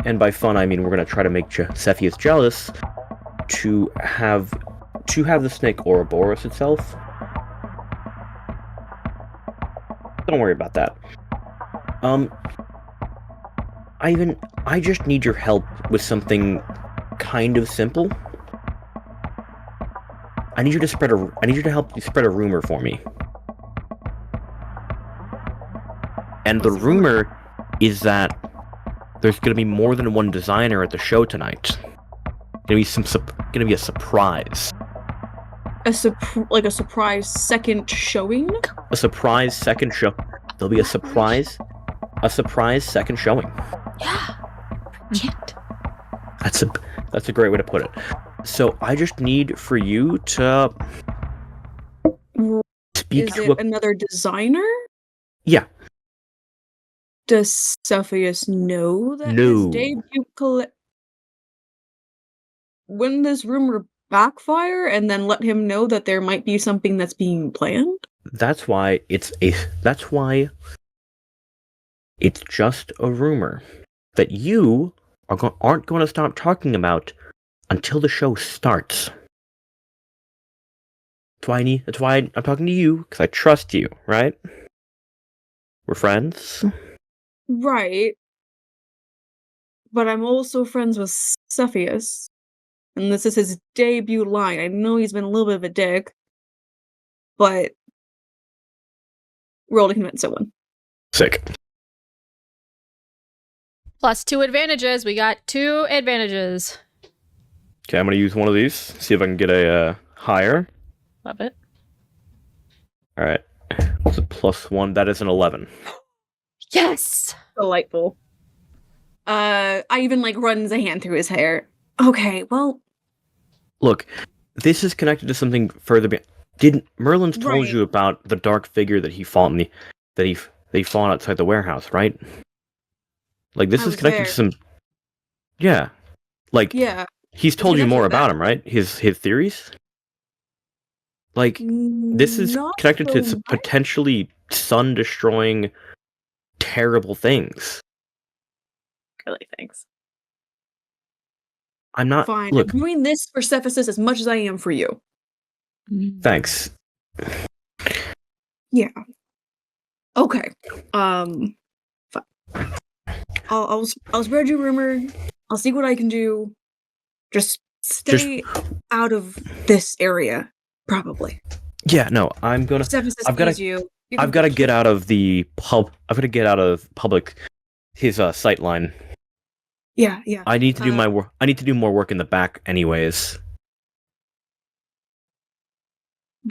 And by fun, I mean we're going to try to make Cepheus jealous to have the snake Ouroboros itself. Don't worry about that. I just need your help with something kind of simple. I need you to help you spread a rumor for me. And the rumor is that there's going to be more than one designer at the show tonight. Going to be a surprise. A surprise second showing? A surprise second show. There'll be a surprise second showing. Yeah. Can't. That's a great way to put it. So I just need for you to speak to another designer? Yeah. Does Cepheus know that No. his debut wouldn't this rumor backfire and then let him know that there might be something that's being planned? That's why it's just a rumor that you aren't going to stop talking about until the show starts. That's why I'm talking to you, because I trust you, right? We're friends. Right. But I'm also friends with Cepheus. And this is his debut line. I know he's been a little bit of a dick, but roll to convince someone. Sick. Plus 2 advantages. We got 2 advantages. Okay, I'm going to use one of these. See if I can get a higher. Love it. All right. What's a +1? That is an 11. Yes! Delightful. I even runs a hand through his hair. Okay, well, look, this is connected to something further. Merlin's told Right. you about the dark figure that he fought that he fought outside the warehouse, right? This I is was connected there. to some. Yeah, yeah. he's told you connected more to about that. him, right? His theories. This is Not connected to so some much. potentially sun-destroying, terrible things. Really, thanks. I'm not. Fine. Look, I'm doing this for Cepheus as much as I am for you. thanks. Yeah. Okay. Fine. I'll spread your rumor. I'll see what I can do. Just stay out of this area, probably. Yeah, no, I'm gonna. Cepheus I've gotta- sees you. I've got to get out of the pub. I've got to get out of public. His sight line. Yeah. I need to do my work. I need to do more work in the back, anyways.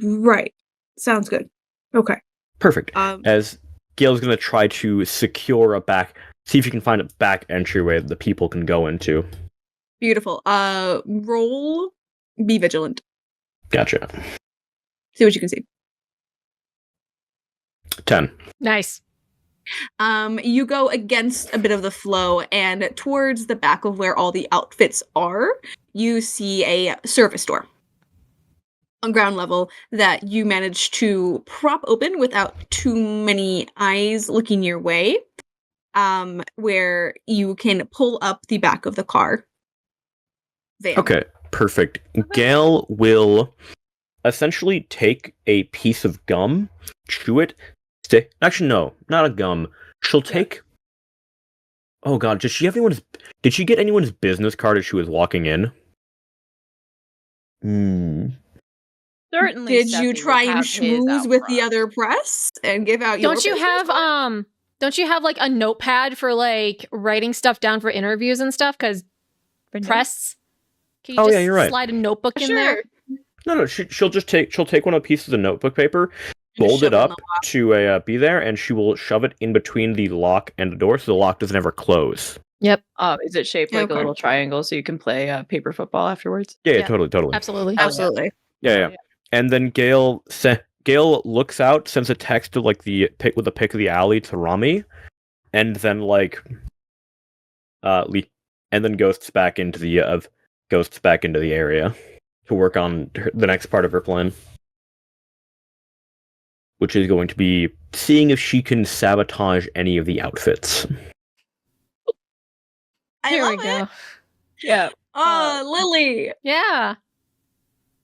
Right. Sounds good. Okay. Perfect. Um. As Gayle's gonna try to secure see if you can find a back entryway that the people can go into. Beautiful. Roll. Be vigilant. Gotcha. See what you can see. 10. Nice. You go against a bit of the flow, and towards the back of where all the outfits are, you see a service door on ground level that you manage to prop open without too many eyes looking your way, where you can pull up the back of the car. Van. Okay, perfect. Gayle will essentially take a piece of gum, chew it, actually no, not a gum. She'll take Oh god, did she get anyone's business card as she was walking in? Certainly. Did you Seppi try would and have his schmooze out with the front. other press and give out your Don't you business have card? don't you have like a notepad for like writing stuff down for interviews and stuff? Because press, can you Oh, just yeah, you're right. slide a notebook in there? No, she'll take one of the pieces of notebook paper, And fold shove it in up the lock. to be there, and she will shove it in between the lock and the door, so the lock doesn't ever close. Yep. Is it shaped like a Okay. little triangle so you can play paper football afterwards? Yeah, Yeah. totally. Absolutely. Absolutely. Yeah. And then Gayle looks out, sends a text to like the pick with the pick of the alley to Romi, and then like and then ghosts back into the area to work on the next part of her plan, which is going to be seeing if she can sabotage any of the outfits. I love it. Yeah. Lily, Yeah.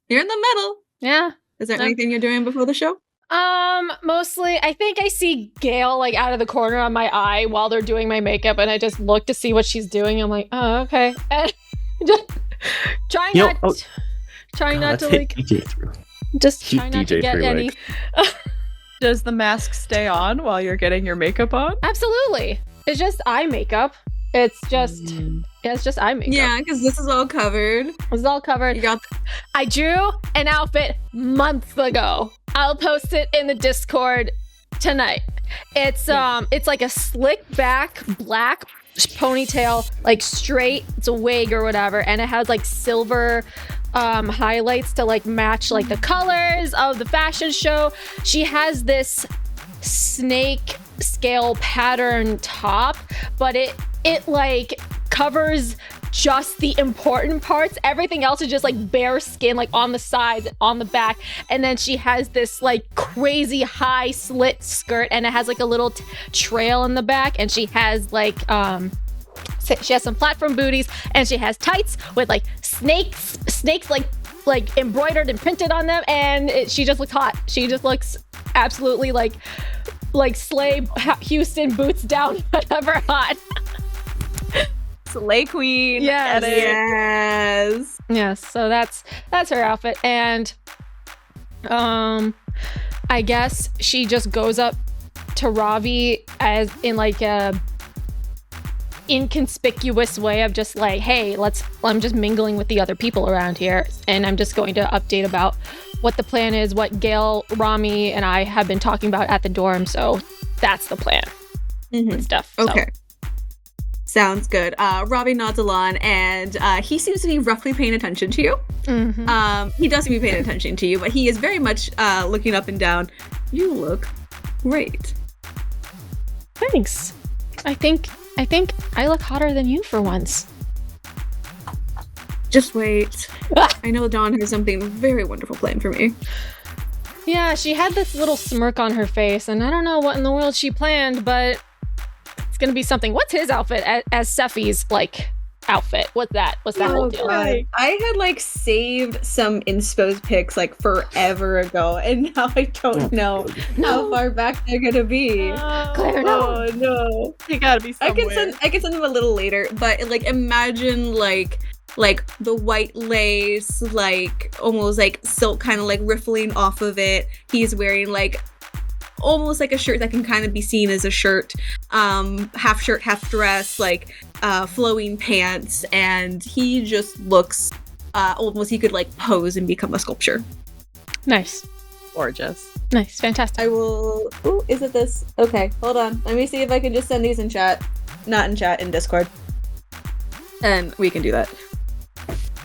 you're in the middle. Yeah. Is there Yep. anything you're doing before the show? Mostly, I think I see Gayle like out of the corner of my eye while they're doing my makeup, and I just look to see what she's doing. I'm like, oh, okay. And just trying You know, not to like, just Heat trying not to DJ get for your any. legs. Does the mask stay on while you're getting your makeup on? Absolutely. It's just eye makeup. It's just eye makeup. Yeah, because this is all covered. It's all covered. You got I drew an outfit months ago. I'll post it in the Discord tonight. It's like a slick back black ponytail, like straight. It's a wig or whatever, and it has like silver highlights to like match like the colors of the fashion show. She has this snake scale pattern top, but it like covers just the important parts. Everything else is just like bare skin, like on the sides, on the back. And then she has this like crazy high slit skirt, and it has like a little trail in the back. And she has like she has some platform booties, and she has tights with like snakes like embroidered and printed on them. And she just looks hot. She just looks absolutely like Slay Houston boots down, whatever hot. Slay Queen. Yes. Get it. yes. So that's her outfit, and I guess she just goes up to Ravi as in like a inconspicuous way of just like, hey, I'm just mingling with the other people around here, and I'm just going to update about what the plan is, what Gayle, Romi, and I have been talking about at the dorm. So that's the plan and stuff. Okay. Sounds good. Robbie nods along, and he seems to be roughly paying attention to you. He does seem to be paying attention to you, but he is very much looking up and down. You look great. Thanks. I think I look hotter than you for once. Just wait. I know Dawn has something very wonderful planned for me. Yeah, she had this little smirk on her face, and I don't know what in the world she planned, but it's gonna be something. What's his outfit as Sephi's like outfit? What's that whole deal? God. I had like saved some inspo pics like forever ago, and now I don't know how far back they're gonna be. Claire, no. Oh no. They gotta be I somewhere. can send them a little later, but like imagine like the white lace, like almost like silk kind of like riffling off of it. He's wearing like almost like a shirt that can kind of be seen as a shirt, half shirt, half dress, like flowing pants, and he just looks almost he could like pose and become a sculpture. Nice. Gorgeous. Nice. Fantastic. I will. Ooh, is it this? Okay, hold on. Let me see if I can just send these in chat. Not in chat, in Discord. And we can do that.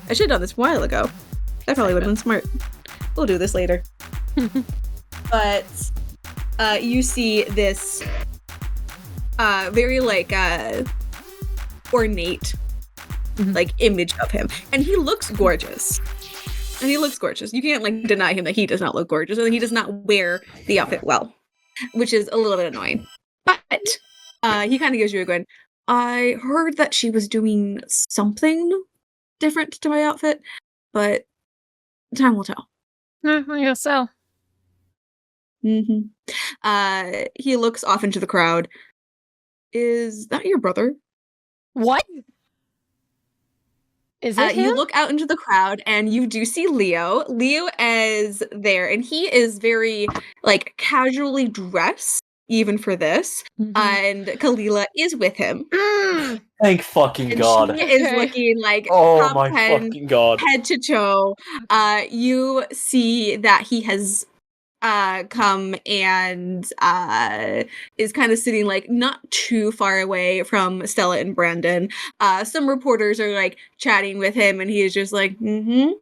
I should have done this a while ago. That probably would have been smart. We'll do this later. But you see this very like ornate like image of him, and he looks gorgeous. You can't like deny him that he does not look gorgeous, and he does not wear the outfit well, which is a little bit annoying. But he kind of gives you a grin. I heard that she was doing something different to my outfit, but time will tell. I guess so. He looks off into the crowd. Is that your brother? What? Is it him? You look out into the crowd and you do see Leo. Leo is there and he is very like casually dressed even for this. Mhm. And Kalila is with him. Thank fucking And God. she is Okay. looking like Oh top my 10, fucking God. head to toe. You see that he has come and is kind of sitting like not too far away from Stella and Brandon. Some reporters are like chatting with him and he is just like, mm-hmm.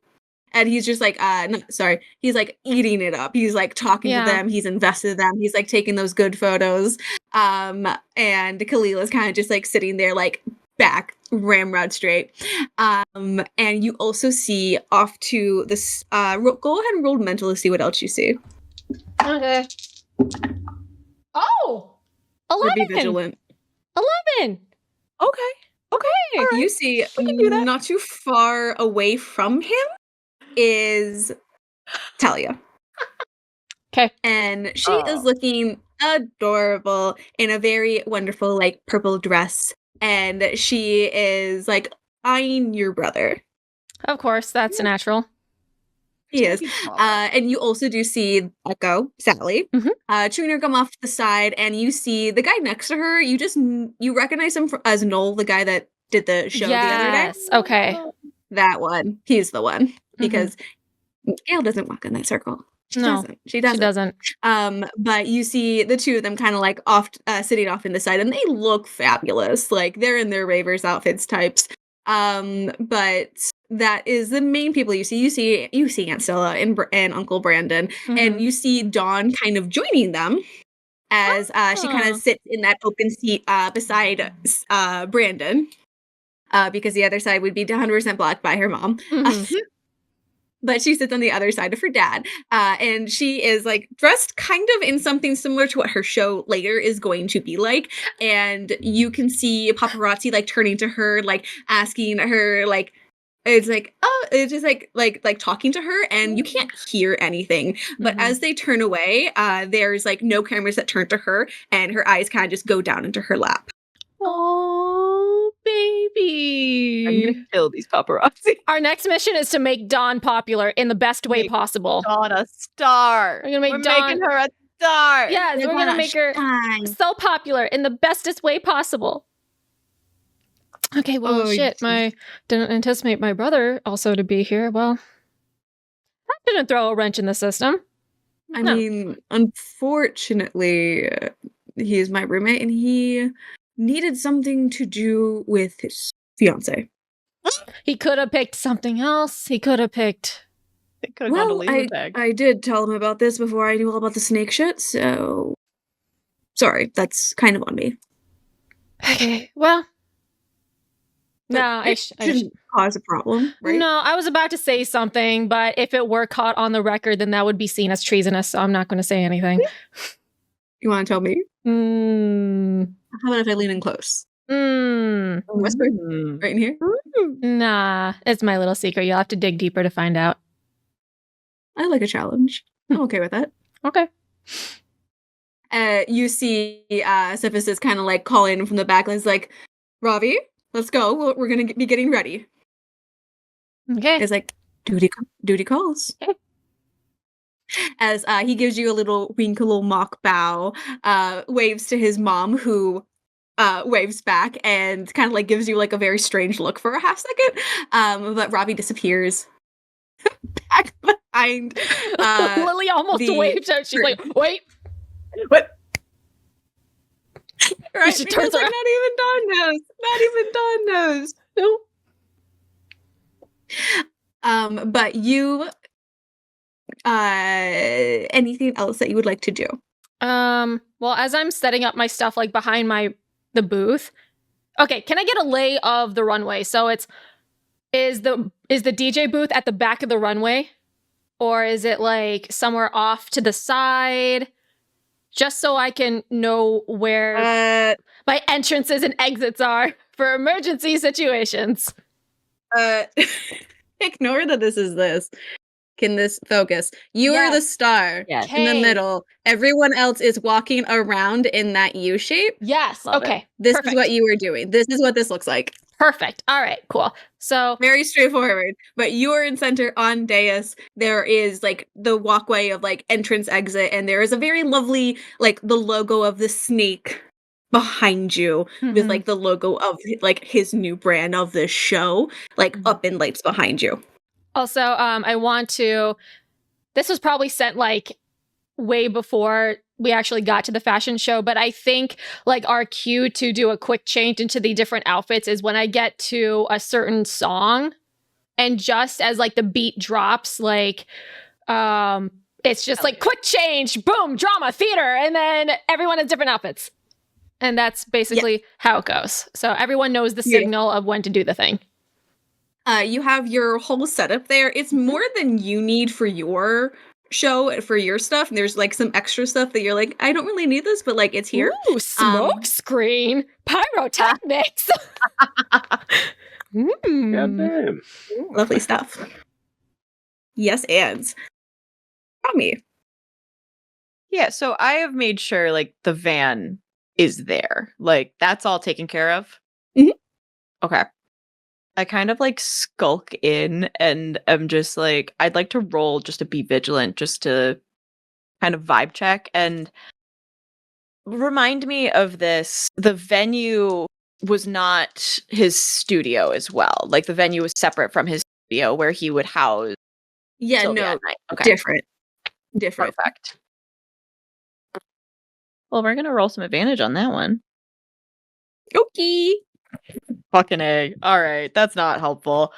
And he's just like, no, sorry, he's like eating it up. He's like talking to them. He's invested in them. He's like taking those good photos. And Kalila's kind of just like sitting there like back ramrod straight. And you also see off to this, go ahead and roll mental to see what else you see. Okay. Oh! Or be 11! vigilant. 11! Okay. All right. You see We can do that. not too far away from him is Talia. Okay. And she is looking adorable in a very wonderful, like, purple dress. And she is, like, eyeing your brother. Of course, that's natural. He is. And you also do see Echo, Sally, chewing her gum off to the side. And you see the guy next to her. You recognize him as Noel, the guy that did the show the other day. Yes. Okay. That one. He's the one. Because Gayle doesn't walk in that circle. She doesn't. She doesn't. But you see the two of them kind of like off, sitting off in the side, and they look fabulous. Like they're in their ravers outfits types. But that is the main people you see. You see Aunt Stella and Uncle Brandon, and you see Dawn kind of joining them as she kind of sits in that open seat beside Brandon, because the other side would be 100% blocked by her mom. But she sits on the other side of her dad. And she is like dressed kind of in something similar to what her show later is going to be like. And you can see paparazzi like turning to her, like asking her, like, it's like, oh, it's just like talking to her, and you can't hear anything. But as they turn away, there's like no cameras that turn to her, and her eyes kind of just go down into her lap. Oh, baby. I'm gonna kill these paparazzi. Our next mission is to make Dawn popular in the best way possible. Dawn a star. We're gonna make making her a star. Yes, we're gonna make her so popular in the bestest way possible. Okay, well, shit. Didn't anticipate my brother also to be here. Well, that didn't throw a wrench in the system. I mean, unfortunately, he is my roommate, and he needed something to do with his fiance. He could have picked something else. He could have picked. Well, I did tell him about this before I knew all about the snake shit, so sorry, that's kind of on me. Okay, well. But no, it shouldn't cause a problem, right? No, I was about to say something, but if it were caught on the record, then that would be seen as treasonous, so I'm not going to say anything. You want to tell me? How about if I lean in close? Whisper right in here? Nah, it's my little secret. You'll have to dig deeper to find out. I like a challenge. I'm okay with that. Okay. You see Cephas is kind of like calling from the back, and he's like, Ravi, let's go. We're going to be getting ready. Okay. It's like, duty calls. Okay. As he gives you a little wink, a little mock bow, waves to his mom, who waves back and kind of like gives you like a very strange look for a half second. But Robbie disappears back behind. Lily almost waved out. She's like, wait. What? Right? She Because turns like, around. not even Dawn knows. Not even Dawn knows. No. But you, anything else that you would like to do? Well, as I'm setting up my stuff like behind the booth. Okay, can I get a lay of the runway? So is the DJ booth at the back of the runway? Or is it like somewhere off to the side? Just so I can know where my entrances and exits are for emergency situations. Ignore that this is this. Can this focus? You are the Yes. star Yes. in the Okay. middle. Everyone else is walking around in that U shape. Yes. Love it. Okay. This Perfect. is what you were doing. This is what this looks like. Perfect. All right. Cool. So Very straightforward. But you are in center on dais. There is like the walkway of like entrance exit, and there is a very lovely like the logo of the snake behind you with Mhm. like the logo of like his new brand of the show like Mhm. up in lights behind you. Also, I want to. This was probably sent like way before we actually got to the fashion show, but I think like our cue to do a quick change into the different outfits is when I get to a certain song, and just as like the beat drops, like it's just like quick change, boom, drama, theater, and then everyone has different outfits. And that's basically how it goes. So everyone knows the Yeah. signal of when to do the thing. You have your whole setup there. It's more than you need for your show, for your stuff. And there's like some extra stuff that you're like, I don't really need this, but like it's here. Ooh, smoke screen, pyrotechnics. Goddamn. Lovely stuff. Yes, and Romi. Yeah, so I have made sure like the van is there. Like that's all taken care of. Mhm. Okay. I kind of like skulk in and I'm just like, I'd like to roll just to be vigilant, just to kind of vibe check and remind me of this. The venue was not his studio as well. Like the venue was separate from his studio where he would house Yeah, Sylvia no, at night. Okay. different. Perfect. Well, we're gonna roll some advantage on that one. Okay. Fucking A. All right, that's not helpful.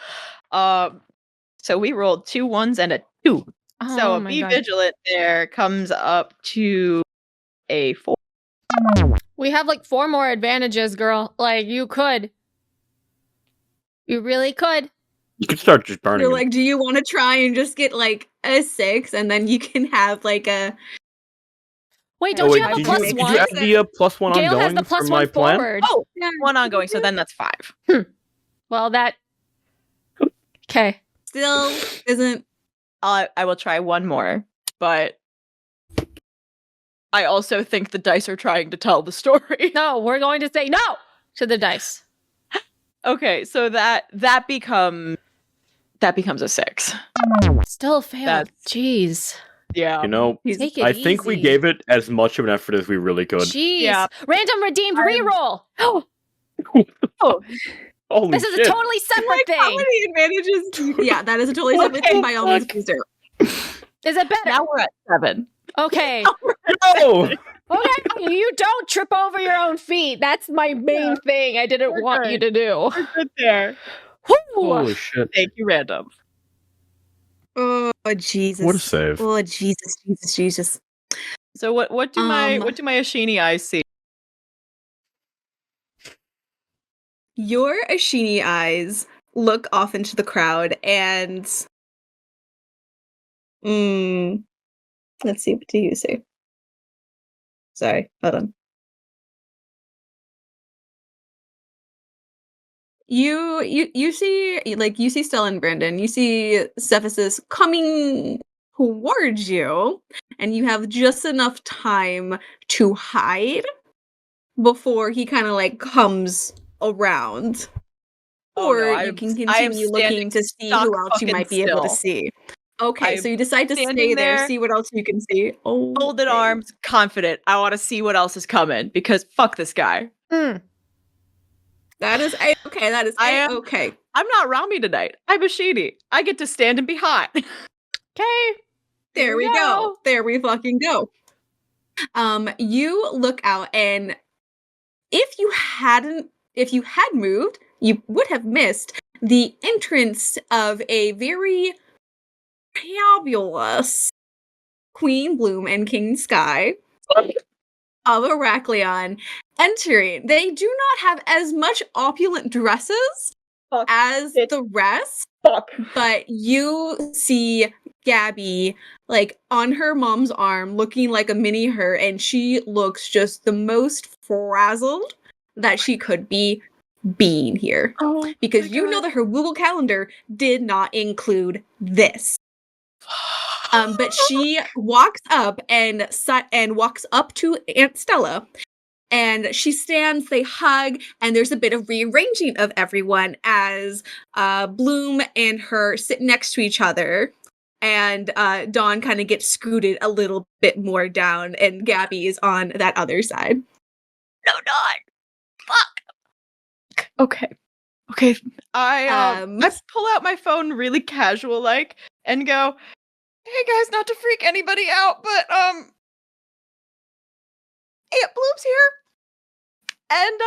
So we rolled 2 1s and a 2. So Oh a my be God. vigilant there comes up to a 4. We have like 4 more advantages, girl. Like you could. You really could. You could start just burning You're him. like, do you want to try and just get like a 6 and then you can have like a Wait, Oh, don't wait, you have a did plus you, did one? you add the +1 Gayle ongoing has the for plus my one plan? forward. Oh, yeah, 1 ongoing, so then that's 5. Well, that. Okay. still isn't I will try one more, but I also think the dice are trying to tell the story. No, we're going to say no to the dice. Okay, so that becomes a 6. Still failed. That's- Jeez. Yeah. You know, Take it I think we easy. gave it as much of an effort as we really could. Jeez. Yeah. Random redeemed reroll. Oh, Holy this is a shit. totally separate how thing. many advantages? Yeah, that is a totally separate thing. By all means, fuck. please do. Is it better? Now we're at 7. Okay. No! Okay. You don't trip over your own feet. That's my main thing I didn't want good. you to do. We're good there. Whew. Holy shit. Thank you, random. Oh Jesus! What a save. Oh Jesus! So what do my Ashini eyes see? Your Ashini eyes look off into the crowd and let's see, what do you see? Sorry, hold on. You see you see Stella and Brandon, you see Cephasus coming towards you, and you have just enough time to hide before he kind of like comes around. Oh, Or no, you I can am continue looking to see stock who else you fucking might be able to still. see. Okay, I'm so you decide to standing stay there, there, see what else you can see. Oh, Folded arms, confident. I want to see what else is coming because fuck this guy. That is okay. That is I am- okay. I'm not Rami tonight. I'm Ashini. I get to stand and be hot. Okay. There we go. There we fucking go. You look out, and if you had moved, you would have missed the entrance of a very fabulous Queen Bloom and King Sky of Heraklion entering. They do not have as much opulent dresses Fuck as it. the rest, Fuck. but you see Gabby like on her mom's arm looking like a mini her, and she looks just the most frazzled that she could be being here. Oh, Because you know that her Google Calendar did not include this. But she walks up and walks up to Aunt Stella. And she stands, they hug, and there's a bit of rearranging of everyone as Bloom and her sit next to each other. And Dawn kind of gets scooted a little bit more down, and Gabby is on that other side. No, Dawn. Fuck. Okay. I pull out my phone really casual like and go, hey guys, not to freak anybody out, but Aunt Bloom's here. And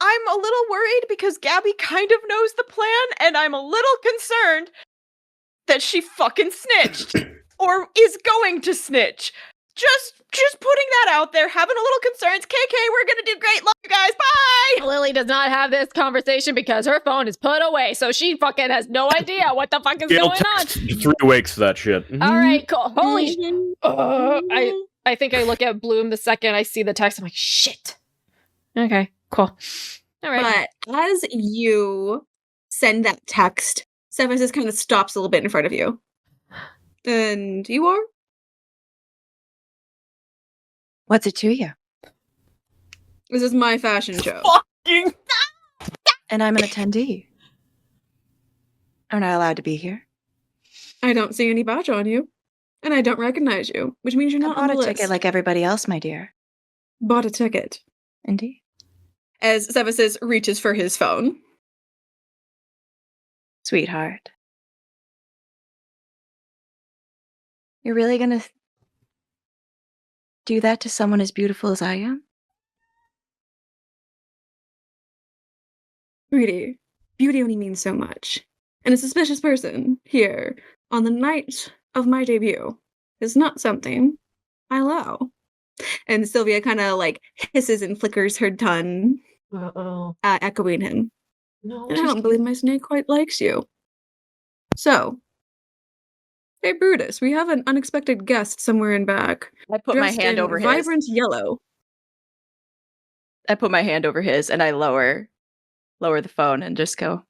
I'm a little worried because Gabby kind of knows the plan, and I'm a little concerned that she fucking snitched or is going to snitch. Just putting that out there, having a little concerns. KK, we're gonna do great. Love you guys. Bye! Lily does not have this conversation because her phone is put away, so she fucking has no idea what the fuck is Gayle going on. texts 3 weeks that shit. All right, cool. Holy I think I look at Bloom the second I see the text. I'm like, shit. Okay, cool. All right. But as you send that text, Cephas just kind of stops a little bit in front of you. And you are? What's it to you? This is my fashion show. Fucking And I'm an attendee. Aren't I allowed to be here? I don't see any badge on you. And I don't recognize you, which means you're not on I the bought a list. ticket like everybody else, my dear. Bought a ticket. Indeed. As Cephas reaches for his phone. Sweetheart. You're really gonna do that to someone as beautiful as I am? Sweetie, beauty only means so much. And a suspicious person here on the night of my debut is not something I allow. And Sylvia kind of like hisses and flickers her tongue, echoing him. No, And I don't believe my snake quite likes you. So, hey Brutus, we have an unexpected guest somewhere in back. I put my dressed hand in over his. vibrant yellow. I put my hand over his and I lower the phone and just go,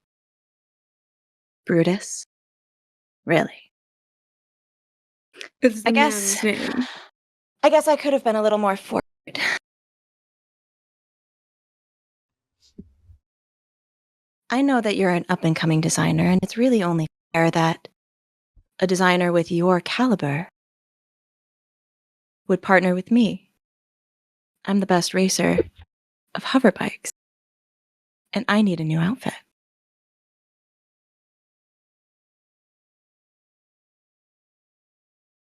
Brutus? Really? It's the I guess man's name. I guess I could have been a little more forward. I know that you're an up-and-coming designer, and it's really only fair that a designer with your caliber would partner with me. I'm the best racer of hover bikes, and I need a new outfit.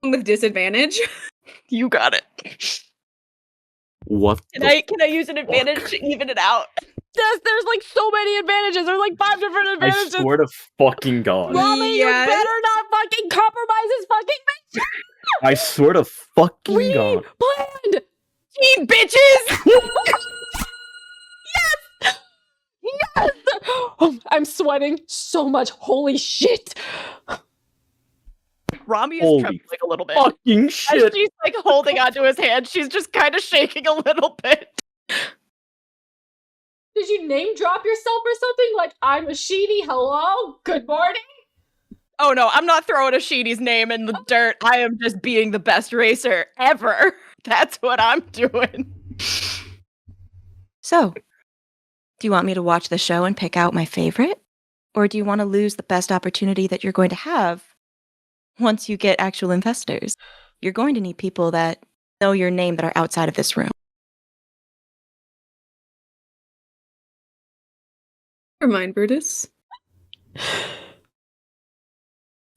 With disadvantage. you got it. What? Can I use an advantage to even it out? Yes, there's like so many advantages. There's like 5 different I advantages. swear to fucking God. Romi, Yes. you better not fucking compromise his fucking mission. I swear to fucking We God. planned. Eat bitches! Yes. Oh, I'm sweating so much. Holy shit. Romy is Holy trembling a little bit. Fucking As shit. she's like holding onto his hand, she's just kind of shaking a little bit. Did you name drop yourself or something? Like, I'm a Sheedy. Hello? Good morning? Oh no, I'm not throwing a Sheedy's name in the dirt. I am just being the best racer ever. That's what I'm doing. So, do you want me to watch the show and pick out my favorite? Or do you want to lose the best opportunity that you're going to have once you get actual investors? You're going to need people that know your name that are outside of this room. Never mind, Brutus.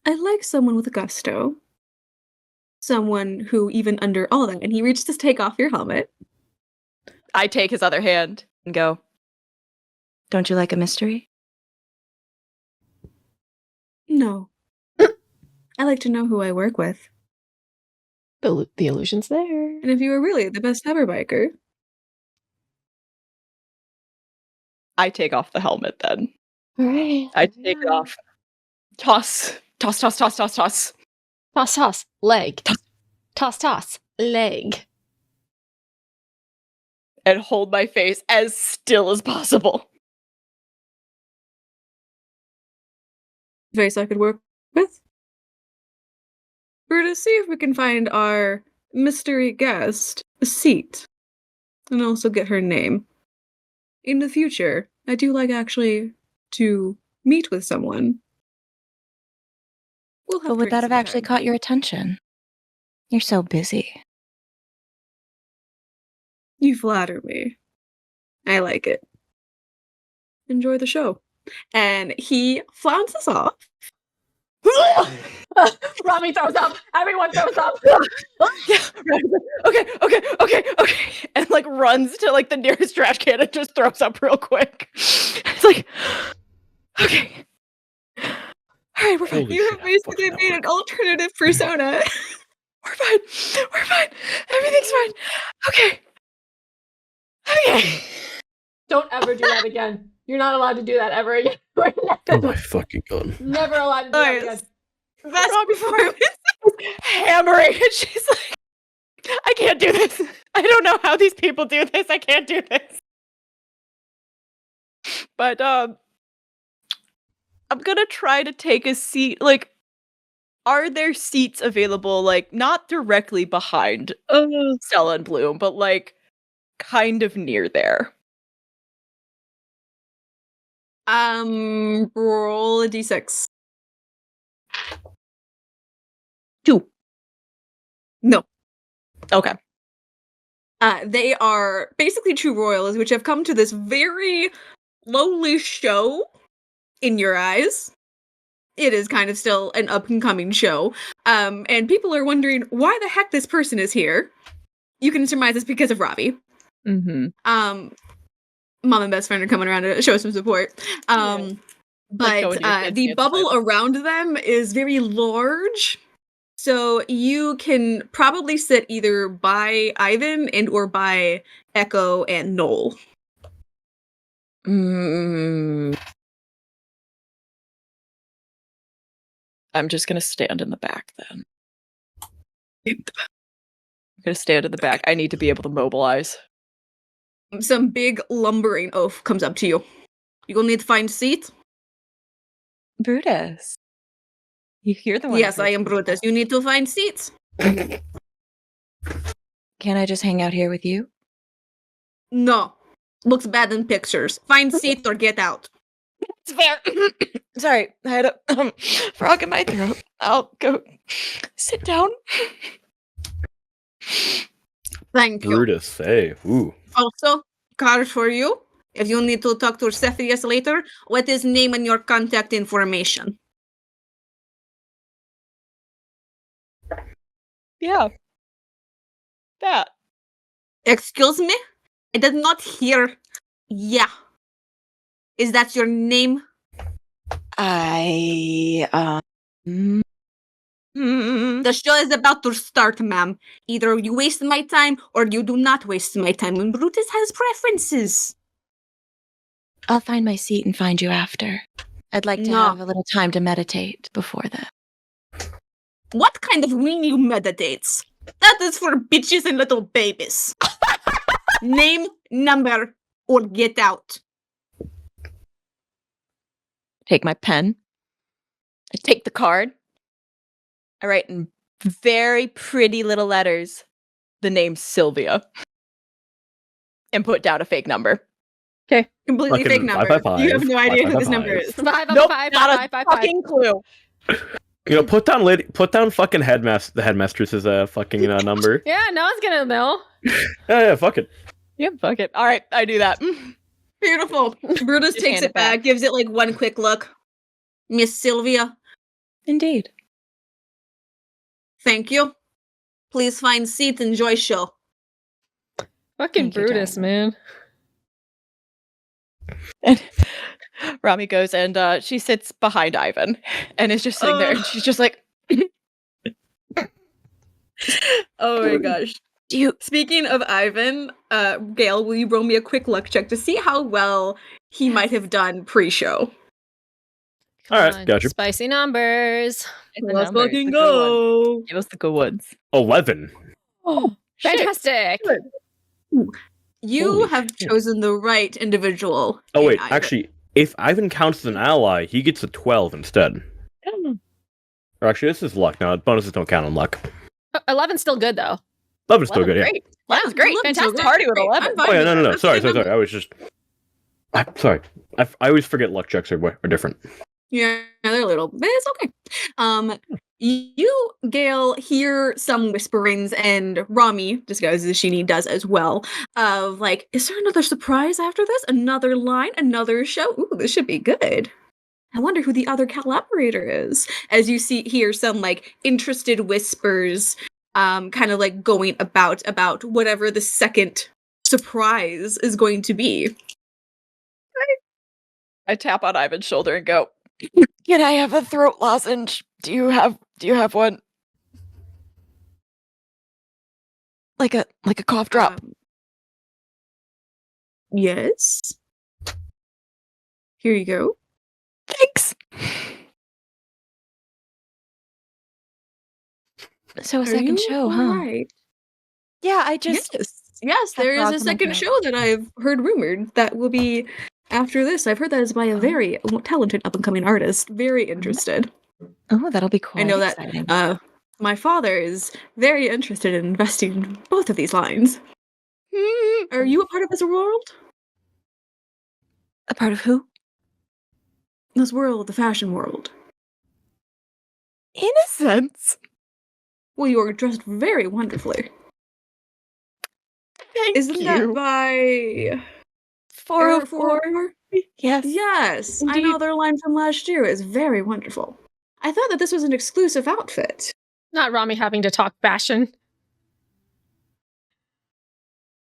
I like someone with gusto. Someone who, even under all that, and he reaches to take off your helmet. I take his other hand and go, Don't you like a mystery? No. I like to know who I work with. The illusion's there. And if you were really the best hover biker. I take off the helmet then. All right. I take it off. Toss. Toss, toss, toss, toss, toss. Toss, toss. Leg. Toss, toss. Leg. And hold my face as still as possible. face I could work with. We're to see if we can find our mystery guest a seat. And also get her name. In the future, I do like actually to meet with someone. We'll have But would that drinks have actually sometime. caught your attention? You're so busy. You flatter me. I like it. Enjoy the show. And he flounces off. Romi throws up. Everyone throws up. Okay. And like runs to like the nearest trash can and just throws up real quick. It's like, okay. All right, we're fine. Holy You shit, have I'm basically fucking made an alternative persona. We're fine. Everything's fine. Okay. Don't ever do that again. You're not allowed to do that ever again. We're Oh my fucking god. never allowed to do that again. That's before Hammering, and she's like, I can't do this. I don't know how these people do this. I can't do this. But I'm gonna try to take a seat. Like, are there seats available? Like, not directly behind Stella and Bloom, but like kind of near there. Roll a d6. 2. No. Okay. They are basically true royals, which have come to this very lowly show in your eyes. It is kind of still an up-and-coming show. And people are wondering why the heck this person is here. You can surmise it's because of Ravi. Mm-hmm. Mom and best friend are coming around to show some support. Like But going to your kids' the dance bubble recital. around them is very large. So you can probably sit either by Ivan and or by Echo and Noel. I'm just gonna stand in the back then. I'm gonna stand in the back. I need to be able to mobilize. Some big lumbering oaf comes up to you. You gonna need to find a seat? Brutus. You're the one. Yes, I am Brutus. You need to find seats. Can I just hang out here with you? No. Looks bad in pictures. Find seat or get out. It's fair. Sorry, I had a frog in my throat. I'll go sit down. Thank you. Brutus, hey. Ooh. Also, card for you. If you need to talk to Cepheus later, what is name and your contact information? Yeah. That. Excuse me? I did not hear. Yeah. Is that your name? The show is about to start, ma'am. Either you waste my time or you do not waste my time. And Brutus has preferences. I'll find my seat and find you after. I'd like to No. have a little time to meditate before that. What kind of weenie meditates? That is for bitches and little babies. Name, number, or get out. Take my pen. I take the card. I write in very pretty little letters the name Sylvia. And put down a fake number. Completely Fucking fake number. 555. You have no idea who this 555. number is. Not a fucking clue. You know, put down fucking the headmistress's fucking number. Yeah, no one's gonna know. Yeah, fuck it. Yeah, fuck it. All right, I do that. Beautiful. Brutus Just takes hand it it back. back, gives it like one quick look. Miss Sylvia, Indeed. thank you. Please find seat, enjoy show. Fucking Thank you, Brutus, man. And Romi goes and she sits behind Ivan and is just sitting there and she's just like oh my gosh. Speaking of Ivan, Gayle, will you roll me a quick luck check to see how well he might have done pre-show? Come Alright, on, gotcha. Spicy numbers. Let's fucking go. Give us the good ones. 11. Oh, fantastic. You Holy have shit. chosen the right individual. Oh in wait, Ivan. actually, if Ivan counts as an ally, he gets a 12 instead. Or actually, this is luck now. Bonuses don't count on luck. 11's still good though. 11's still good, yeah. Great. That was great. Fantastic. Party with Great. 11. I'm fine Oh, yeah, with no. that. Sorry. That's I was just... sorry. I always forget luck checks are different. Yeah, they're little, but it's okay. You, Gayle, hear some whisperings, and Romi, disguised as Sheeny, does as well, of like, is there another surprise after this? Another line? Another show? Ooh, this should be good. I wonder who the other collaborator is. As you hear some like interested whispers, kind of like going about whatever the second surprise is going to be. I tap on Ivan's shoulder and go, "Can I have a throat lozenge? Do you have one? Like a cough drop?" Yes. Here you go. Thanks. So a Are second you show, huh? alright? Yeah, I just Yes, have there is frogs a in my second throat. show that I've heard rumored that will be after this. I've heard that is by a very talented up-and-coming artist. Very interested. Oh, that'll be quite I know exciting. that my father is very interested in investing in both of these lines. Are you a part of this world? A part of who? This world, the fashion world. In a sense. Well, you are dressed very wonderfully. Thank Isn't you. that by 404. Yes. Yes, I Indeed. know their line from last year is very wonderful. I thought that this was an exclusive outfit. Not Romi having to talk fashion.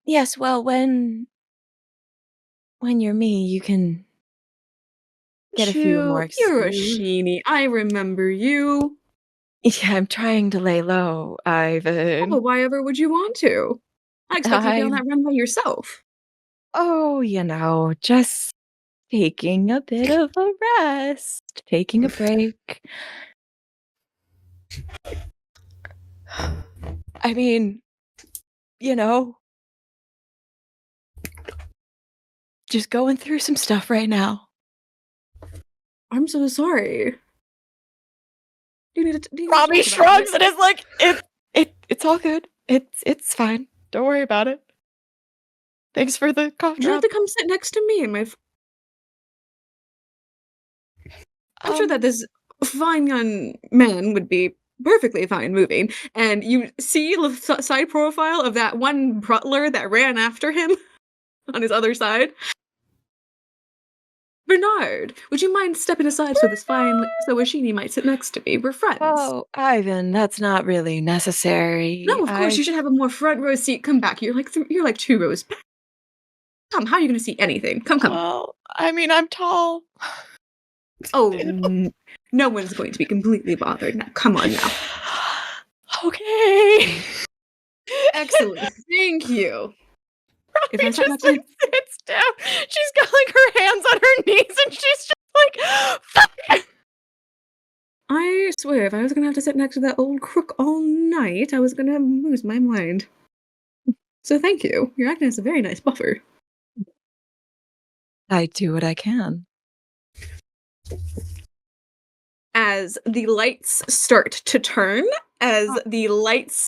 Yes, well, when you're me, you can get a few more You're a exclusive. Sheeny. I remember you. Yeah, I'm trying to lay low, Ivan. Oh, why ever would you want to? I expect you to be on I'm- that runway yourself. Oh, just taking a bit of a rest, taking a break. I mean, just going through some stuff right now. I'm so sorry. Do you need to Robbie talk about shrugs it? and is like, it's all good. It's fine. Don't worry about it. Thanks for the cough Would you like drop. to come sit next to me and I'm sure that this fine young man would be perfectly fine moving. And you see the side profile of that one butler that ran after him on his other side. Bernard, would you mind stepping aside so Ashini might sit next to me? We're friends. Oh, Ivan, that's not really necessary. No, of course, you should have a more front row seat. Come back. You're like 2 rows back. Come, how are you going to see anything? Come. Well, I mean, I'm tall. Oh, no one's going to be completely bothered. Now, come on now. Okay. Excellent. Thank you. If I Robbie sat just next to like sits down. She's got like her hands on her knees and she's just like, fuck. I swear, if I was going to have to sit next to that old crook all night, I was going to lose my mind. So thank you. You're acting as a very nice buffer. I do what I can. As the lights start to turn, as the lights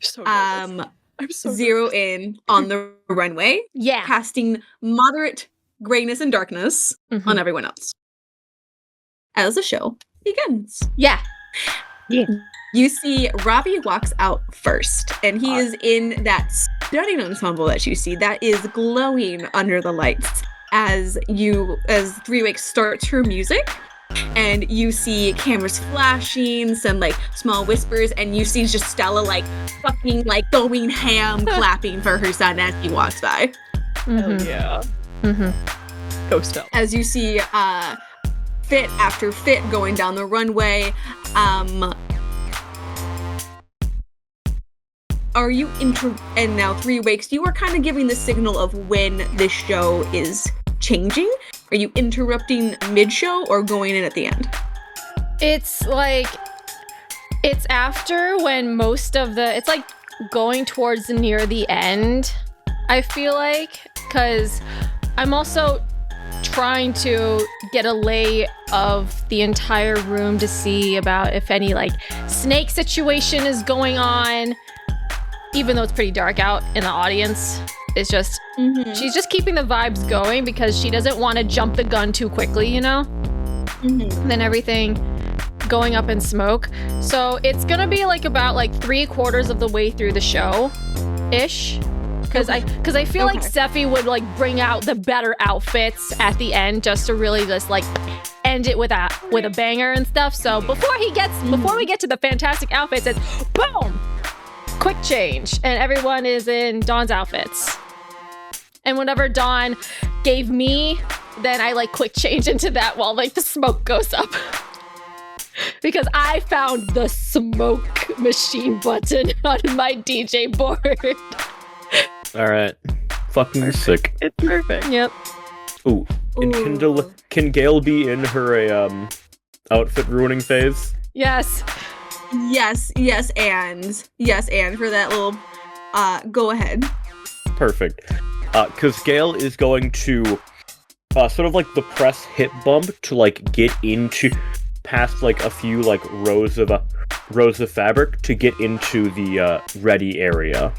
So nervous. I'm so zero nervous. in on the runway, Yeah. casting moderate grayness and darkness Mhm. on everyone else. As the show begins. Yeah. You see Robbie walks out first, and he is in that stunning ensemble that you see that is glowing under the lights as 3 Weeks starts her music. And you see cameras flashing, some like small whispers, and you see just Stella like fucking like going ham clapping for her son as he walks by. Mhm. Yeah. Mhm. Go Stella. As you see fit after fit going down the runway. Are you and now 3 Weeks, you are kind of giving the signal of when this show is changing. Are you interrupting mid-show or going in at the end? It's after when it's like going towards near the end, I feel like, because I'm also trying to get a lay of the entire room to see about if any like snake situation is going on, even though it's pretty dark out in the audience. It's just she's just keeping the vibes going because she doesn't want to jump the gun too quickly, you know? Then everything going up in smoke. So it's gonna be like about like 3/4 of the way through the show ish. Because I feel like Sephi would like bring out the better outfits at the end just to really just like end it with a banger and stuff. So before we get to the fantastic outfits, it's boom, quick change, and everyone is in Dawn's outfits. And whenever Dawn gave me, then I like quick change into that while like the smoke goes up. Because I found the smoke machine button on my DJ board. Alright. Fucking sick. It's perfect. Yep. Ooh. And can Gayle be in her outfit ruining phase? Yes. Yes, and for that little go ahead. Perfect. Because Gayle is going to sort of like the press hip bump to like get into past like a few like rows of fabric to get into the ready area.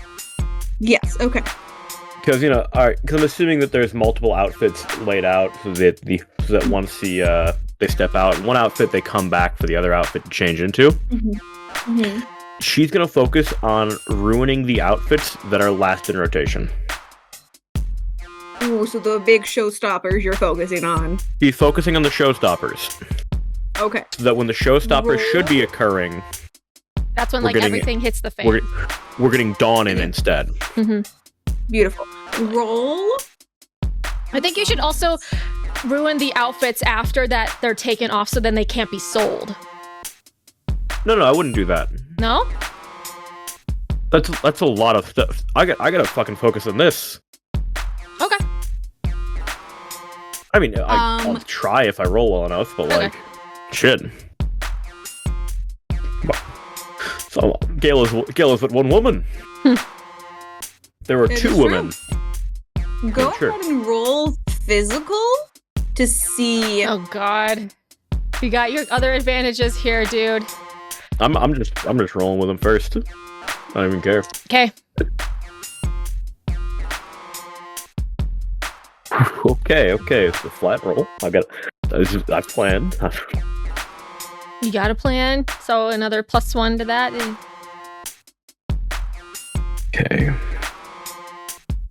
Yes, okay. Because because I'm assuming that there's multiple outfits laid out so that once they step out one outfit, they come back for the other outfit to change into. She's gonna focus on ruining the outfits that are last in rotation. Ooh, so the big showstoppers you're focusing on. She's focusing on the showstoppers. Okay. So that when the showstoppers should be occurring, that's when like everything hits the fan. We're getting Dawn in instead. Beautiful. Roll. I think you should also ruin the outfits after that they're taken off so then they can't be sold. No, I wouldn't do that. No? That's a lot of stuff. I gotta fucking focus on this. Okay. I mean, I'll try if I roll well enough, but like, shit. So Gayle is but one woman. There were two women. Go ahead and roll physical to see. Oh God, you got your other advantages here, dude. I'm just rolling with them first. I don't even care. Okay. Okay. It's a flat roll. I planned. You got a plan, so another +1 to that. Okay.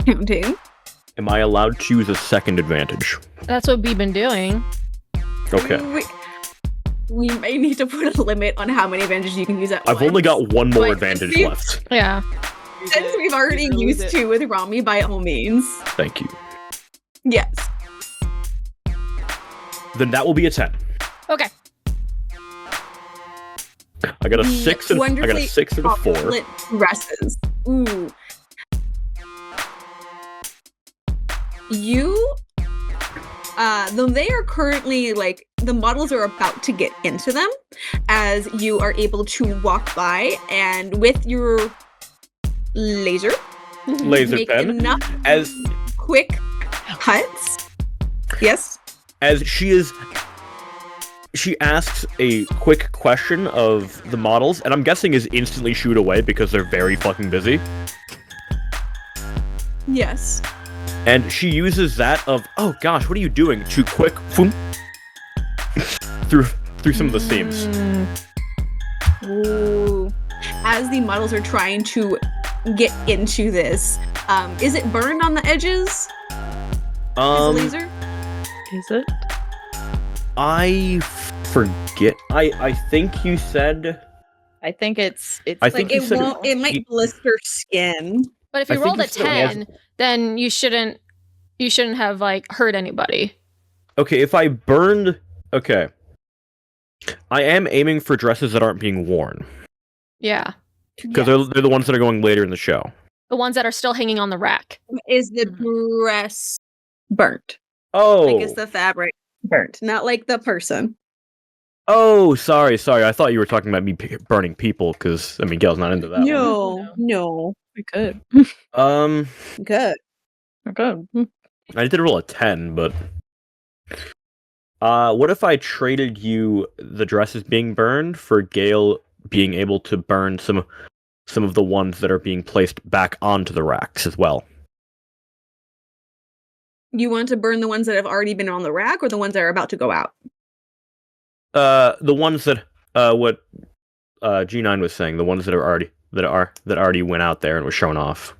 Counting. Am I allowed to use a second advantage? That's what we've been doing. Okay. We may need to put a limit on how many advantages you can use at once. I've only got one more advantage left. Yeah. Since we've already used 2 with Romi, by all means. Thank you. Yes. Then that will be a 10. Okay. I got a 6 and a 4. Dresses. Ooh. You, though they are currently like the models are about to get into them, as you are able to walk by and with your laser make pen enough as quick cuts. Yes. As she asks a quick question of the models, and I'm guessing is instantly shooed away because they're very fucking busy. Yes. And she uses that of, oh gosh, what are you doing? To quick boom, through some of the seams. Ooh. As the models are trying to get into this, is it burned on the edges? Laser? Is it? I forget. I think you said. I think it's. I think like it might blister skin. But if you rolled a 10, then you shouldn't have like hurt anybody. Okay, if I burned, okay. I am aiming for dresses that aren't being worn. Yeah. Because they're the ones that are going later in the show. The ones that are still hanging on the rack. Is the dress burnt? Oh. Like is the fabric burnt? Not like the person. Oh, sorry. I thought you were talking about me burning people, because, I mean, Gayle's not into that one. No. We could. Good. Good. I did roll a 10, but What if I traded you the dresses being burned for Gayle being able to burn some of the ones that are being placed back onto the racks as well? You want to burn the ones that have already been on the rack, or the ones that are about to go out? The ones that what G9 was saying, the ones that already went out there and was shown off.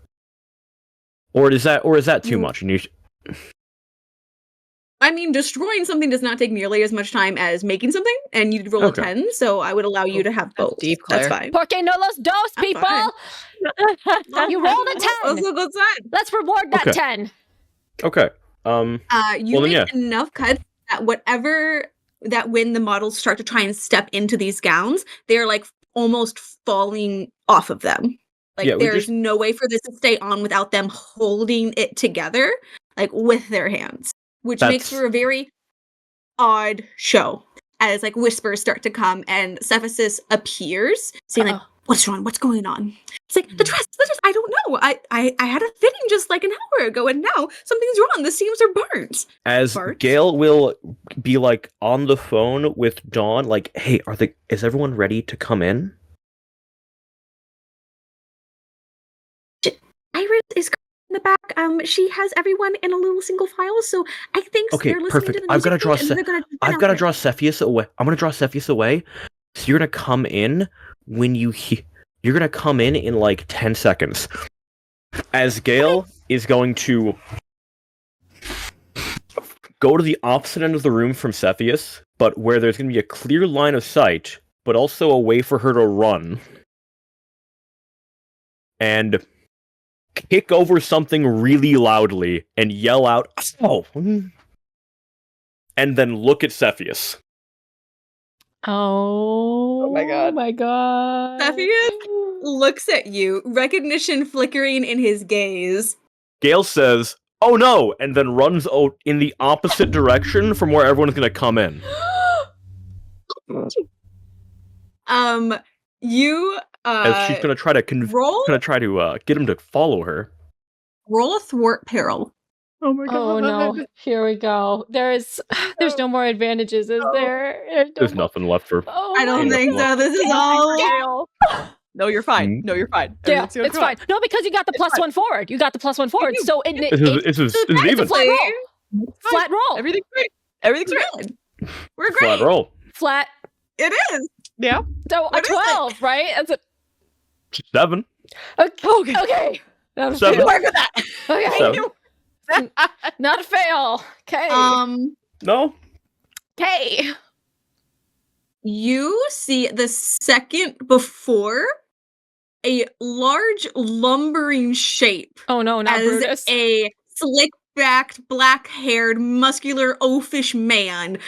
Or is that too much? And I mean, destroying something does not take nearly as much time as making something, and you'd roll a 10, so I would allow you to have both. deep, That's Claire. fine. Porque no los dos, I'm people! fine. You rolled a 10! Also good sign. Let's reward that Okay. 10. okay. You then, make enough cuts that when the models start to try and step into these gowns, they're like almost falling off of them. Like Yeah, there's no way for this to stay on without them holding it together, like with their hands, which makes for a very odd show. As like whispers start to come and Cephasus appears, saying like, "What's wrong? What's going on?" It's like the dress. I don't know. I had a fitting just like an hour ago, and now something's wrong. The seams are burnt. As Gayle will be like on the phone with Dawn, like, "Hey, is everyone ready to come in?" Iris is in the back. She has everyone in a little single file, so I think Okay, they're listening perfect. to the I've got to music draw. and they're gonna I've got to draw Cepheus away. I'm gonna draw Cepheus away. So you're gonna come in when you're gonna come in like 10 seconds. As Gayle is going to go to the opposite end of the room from Cepheus, but where there's gonna be a clear line of sight, but also a way for her to run. And kick over something really loudly and yell out, "Oh!" And then look at Cepheus. Oh my god. my god. Cepheus looks at you, recognition flickering in his gaze. Gayle says, "Oh no!" and then runs in the opposite direction from where everyone's gonna come in. You As she's gonna try to get him to follow her. roll a thwart peril. Oh my god. Oh no, here we go. There's no more advantages, is there? There's nothing left for. Oh, I don't my think God. so. This is all. Gayle. No, you're fine. No, you're fine. Yeah, Everything's gonna it's come fine. No, because you got the plus one forward. You got the plus one forward. So This is it's even. a flat roll. Flat roll. Everything's great. Everything's great. Good. We're great. Flat roll. Flat. It is. Yeah. So a What is it? 12, right? That's a 7. okay. That was 7. Work with that. Okay. 7. Not a fail. Okay. No. Okay. You see the second before a large lumbering shape Oh no, not as Brutus. a slick-backed, black-haired, muscular, oafish man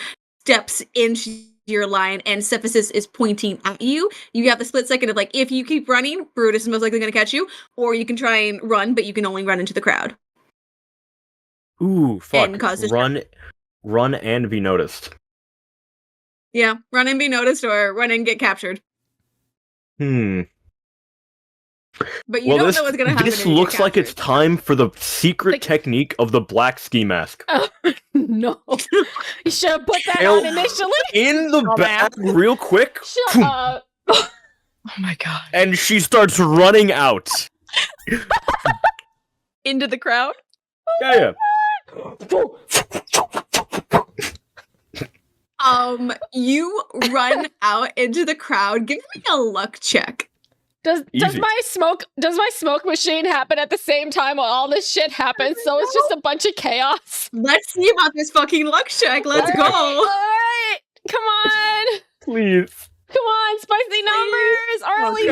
steps into your line, and Cephasus is pointing at you. You have the split second of like, if you keep running, Brutus is most likely going to catch you, or you can try and run, but you can only run into the crowd. Ooh, fuck. And cause Run and be noticed. Yeah, run and be noticed, or run and get captured. But you don't know what's going to happen. This if you get looks like it's captured. time for the secret technique of the black ski mask. Oh, no. You should have put that Gayle, on initially. In the back, real quick. Shut up. Oh my god. And she starts running out. Into the crowd? Yeah. You run out into the crowd. Give me a luck check. Does Easy. my smoke machine happen at the same time while all this shit happens? So it's just a bunch of chaos. Let's see about this fucking luck check. Let's go. All right. Come on. Please. Come on, spicy numbers. Early.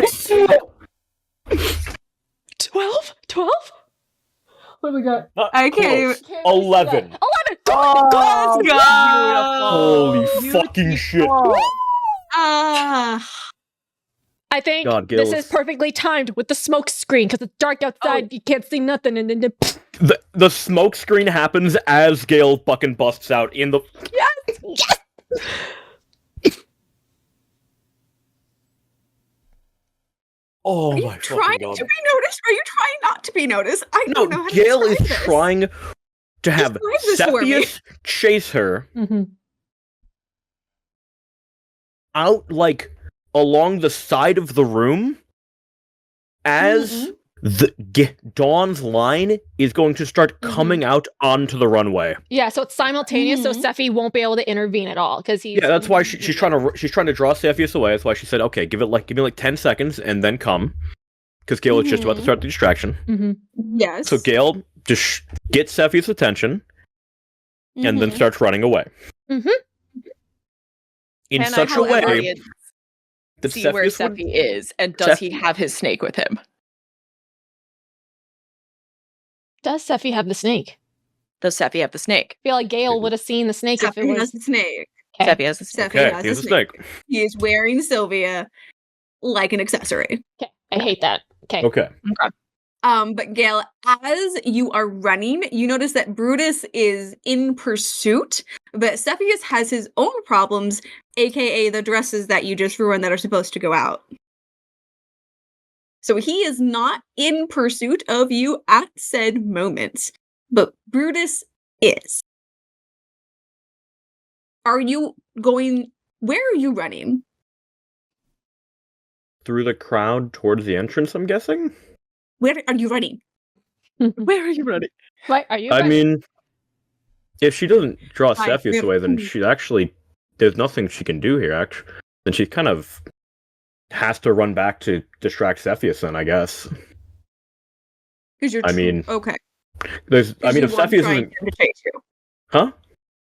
12? 12? What do we got? I can't Close. 11. 11. Oh, let's go. Holy fucking shit. I think God, this Gayle is perfectly timed with the smoke screen because it's dark outside. You can't see nothing. And then The smoke screen happens as Gayle fucking busts out in the. yes. Oh Are you my trying fucking to god. be noticed? Or are you trying not to be noticed? I No, don't know how to Gayle is describe this. trying to have Describe this for me. Cepheus chase her, Mm-hmm. out, like, along the side of the room as Dawn's line is going to start coming out onto the runway. Yeah, so it's simultaneous, so Sephi won't be able to intervene at all because he's. Yeah, that's why she's trying to draw Cepheus away. That's why she said, "Okay, give me like 10 seconds and then come," because Gayle is just about to start the distraction. Yes. So Gayle just gets Cepheus' attention and then starts running away. In Can such I, a way however, that see where Sephi is, and does he have his snake with him? Does Sephi have the snake? Does Sephi have the snake? I feel like Gayle would have seen the snake if it Sephi was. has the snake. Okay. Sephi has the snake. Sephi Okay, has he has the a snake. He is wearing Sylvia like an accessory. Okay, I hate that. Okay. Okay. But Gayle, as you are running, you notice that Brutus is in pursuit, but Cepheus has his own problems, aka the dresses that you just ruined that are supposed to go out. So he is not in pursuit of you at said moment, but Brutus is. Where are you running? Through the crowd towards the entrance, I'm guessing? Where are you running? Where are you running? Why are you? I mean, if she doesn't draw I Cepheus really- away, then she actually, there's nothing she can do here, actually. Then she kind of has to run back to distract Cepheus, then, I guess. Because you're. I mean, okay. if Cepheus trying isn't... him to chase you. Huh?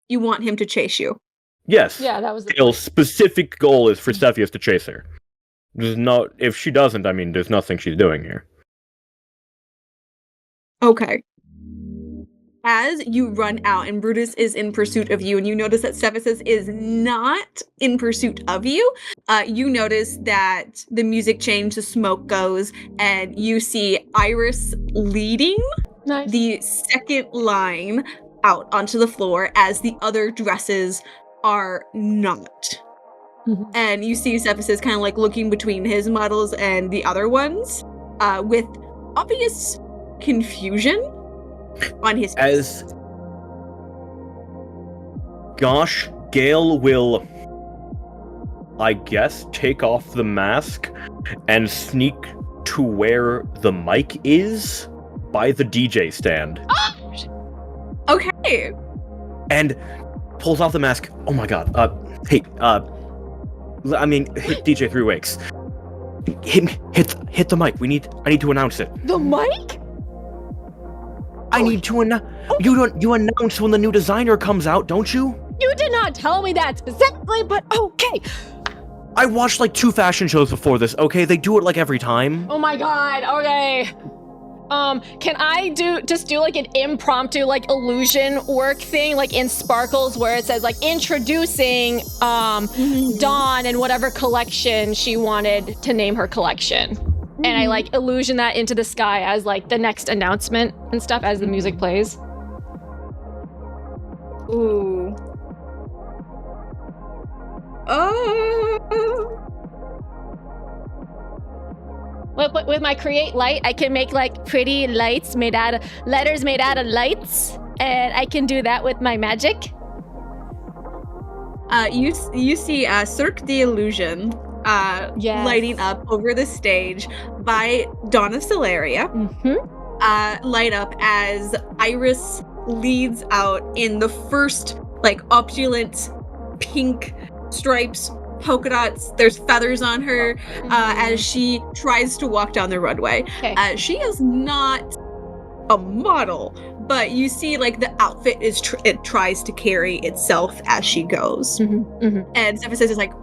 You want him to chase you. Yes. Yeah, that was the Gayle's specific goal is for Cepheus to chase her. If she doesn't, I mean, there's nothing she's doing here. Okay. As you run out and Brutus is in pursuit of you, and you notice that Cepheus is not in pursuit of you, you notice that the music changes, the smoke goes, and you see Iris leading the second line out onto the floor as the other dresses are not. And you see Cepheus kind of like looking between his models and the other ones with obvious confusion on his face. Gosh, Gayle will, I guess, take off the mask and sneak to where the mic is by the DJ stand. Okay. And pulls off the mask. Oh my god. Hit DJ 3 Wakes. Hit the mic. I need to announce it. The mic? I need to announce. You announce when the new designer comes out, don't you? You did not tell me that specifically, but okay. I watched like 2 fashion shows before this, okay? They do it like every time. Oh my god, okay. Can I just do like an impromptu like illusion work thing like in Sparkles where it says like introducing Dawn and whatever collection she wanted to name her collection. And I like illusion that into the sky as like the next announcement and stuff as the music plays. Ooh. With my create light, I can make like pretty lights letters made out of lights, and I can do that with my magic. You see Cirque the Illusion Yes. lighting up over the stage by Dawn of Solaria. Light up as Iris leads out in the first like opulent pink stripes, polka dots, there's feathers on her as she tries to walk down the runway. Okay. She is not a model, but you see like the outfit it tries to carry itself as she goes. And Cepheus is like,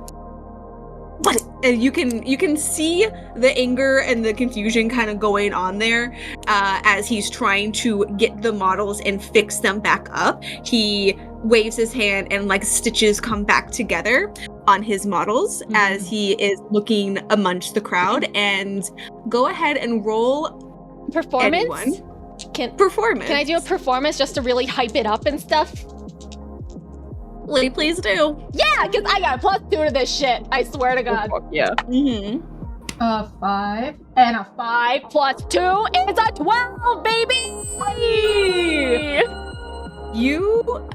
what? And you can see the anger and the confusion kind of going on there as he's trying to get the models and fix them back up. He waves his hand and like stitches come back together on his models as he is looking amongst the crowd. And go ahead and roll Performance? Performance. Can I do a performance just to really hype it up and stuff? Please do. Yeah, because I got +2 to this shit. I swear to God. Yeah. A 5 and a 5 plus 2 is a 12, baby! You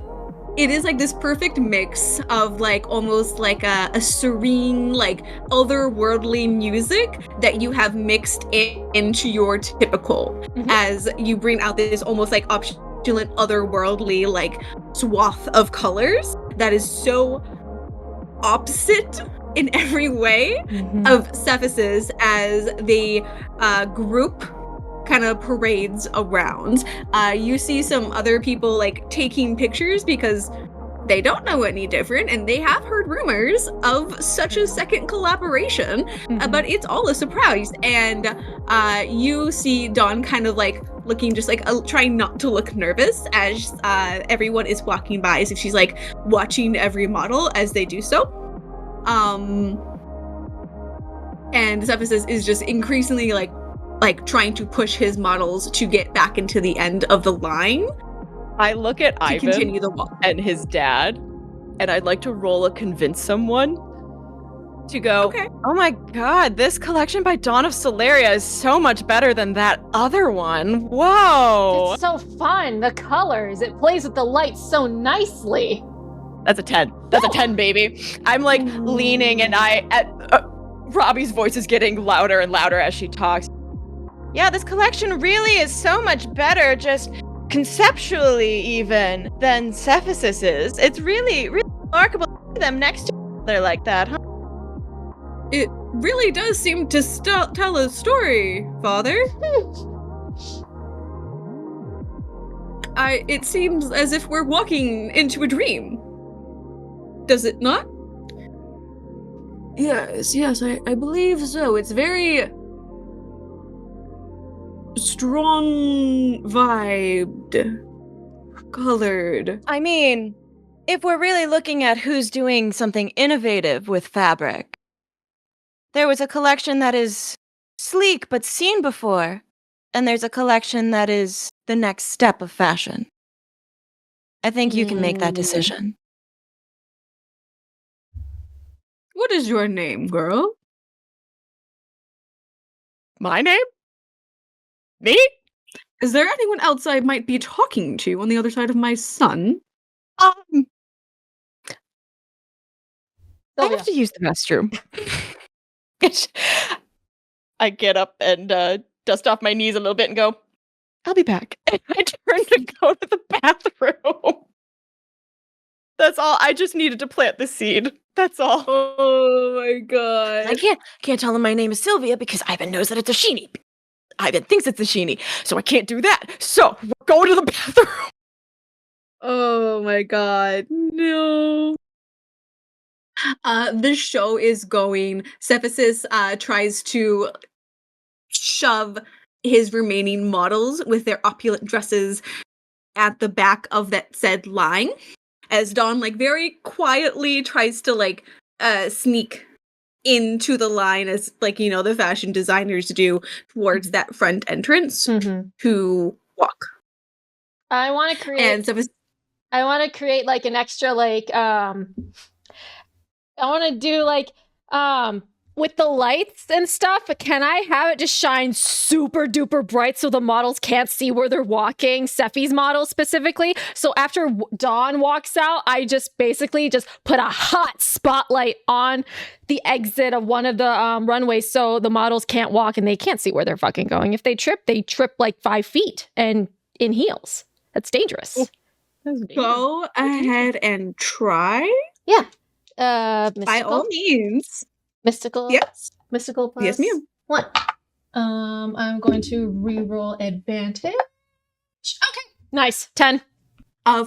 it is like this perfect mix of like almost like a serene, like otherworldly music that you have mixed into your typical as you bring out this almost like opulent, otherworldly like swath of colors that is so opposite in every way of Cephas's as the group kind of parades around. You see some other people like taking pictures because they don't know any different and they have heard rumors of such a second collaboration, but it's all a surprise. And you see Dawn kind of like looking just like trying not to look nervous as everyone is walking by, as if she's like watching every model as they do so. And Cephas is just increasingly like trying to push his models to get back into the end of the line. I look at to Ivan continue the walk. and his dad, and I'd like to roll a convince someone to go, Okay. oh my god, this collection by Dawn of Solaria is so much better than that other one. Whoa. It's so fun. The colors. It plays with the lights so nicely. That's a 10. That's a 10, baby. I'm like leaning, and Robbie's voice is getting louder and louder as she talks. Yeah, this collection really is so much better, just conceptually even, than Cephas's is. It's really, really remarkable to see them next to each other like that, huh? It really does seem to tell a story, Father. It seems as if we're walking into a dream. Does it not? Yes, I believe so. It's very strong vibed, colored. I mean, if we're really looking at who's doing something innovative with fabric, there was a collection that is sleek but seen before, and there's a collection that is the next step of fashion. I think you can make that decision. What is your name, girl? My name? Me? Is there anyone else I might be talking to on the other side of my son? I Sylvia. have to use the restroom. I get up and dust off my knees a little bit and go, I'll be back. And I turn to go to the bathroom. That's all. I just needed to plant the seed. That's all. Oh my god. I can't tell him my name is Sylvia because Ivan knows that it's a sheenie. Ivan thinks it's a sheenie, so I can't do that. So we're going to the bathroom. Oh my god. No. The show is going. Cephas tries to shove his remaining models with their opulent dresses at the back of that said line, as Dawn like very quietly tries to like sneak into the line, as like, you know, the fashion designers do, towards that front entrance to walk. I want to create. And Cephas, I want to create like an extra like I want to do like with the lights and stuff. Can I have it just shine super duper bright so the models can't see where they're walking? Sephi's model specifically. So after Dawn walks out, I just basically just put a hot spotlight on the exit of one of the runways so the models can't walk and they can't see where they're fucking going. If they trip like 5 feet and in heels. That's dangerous. go ahead and try. Yeah. Mystical. By all means. Mystical. Yes. Mystical plus Yes, ma'am. 1. I'm going to reroll advantage. Okay. Nice. 10.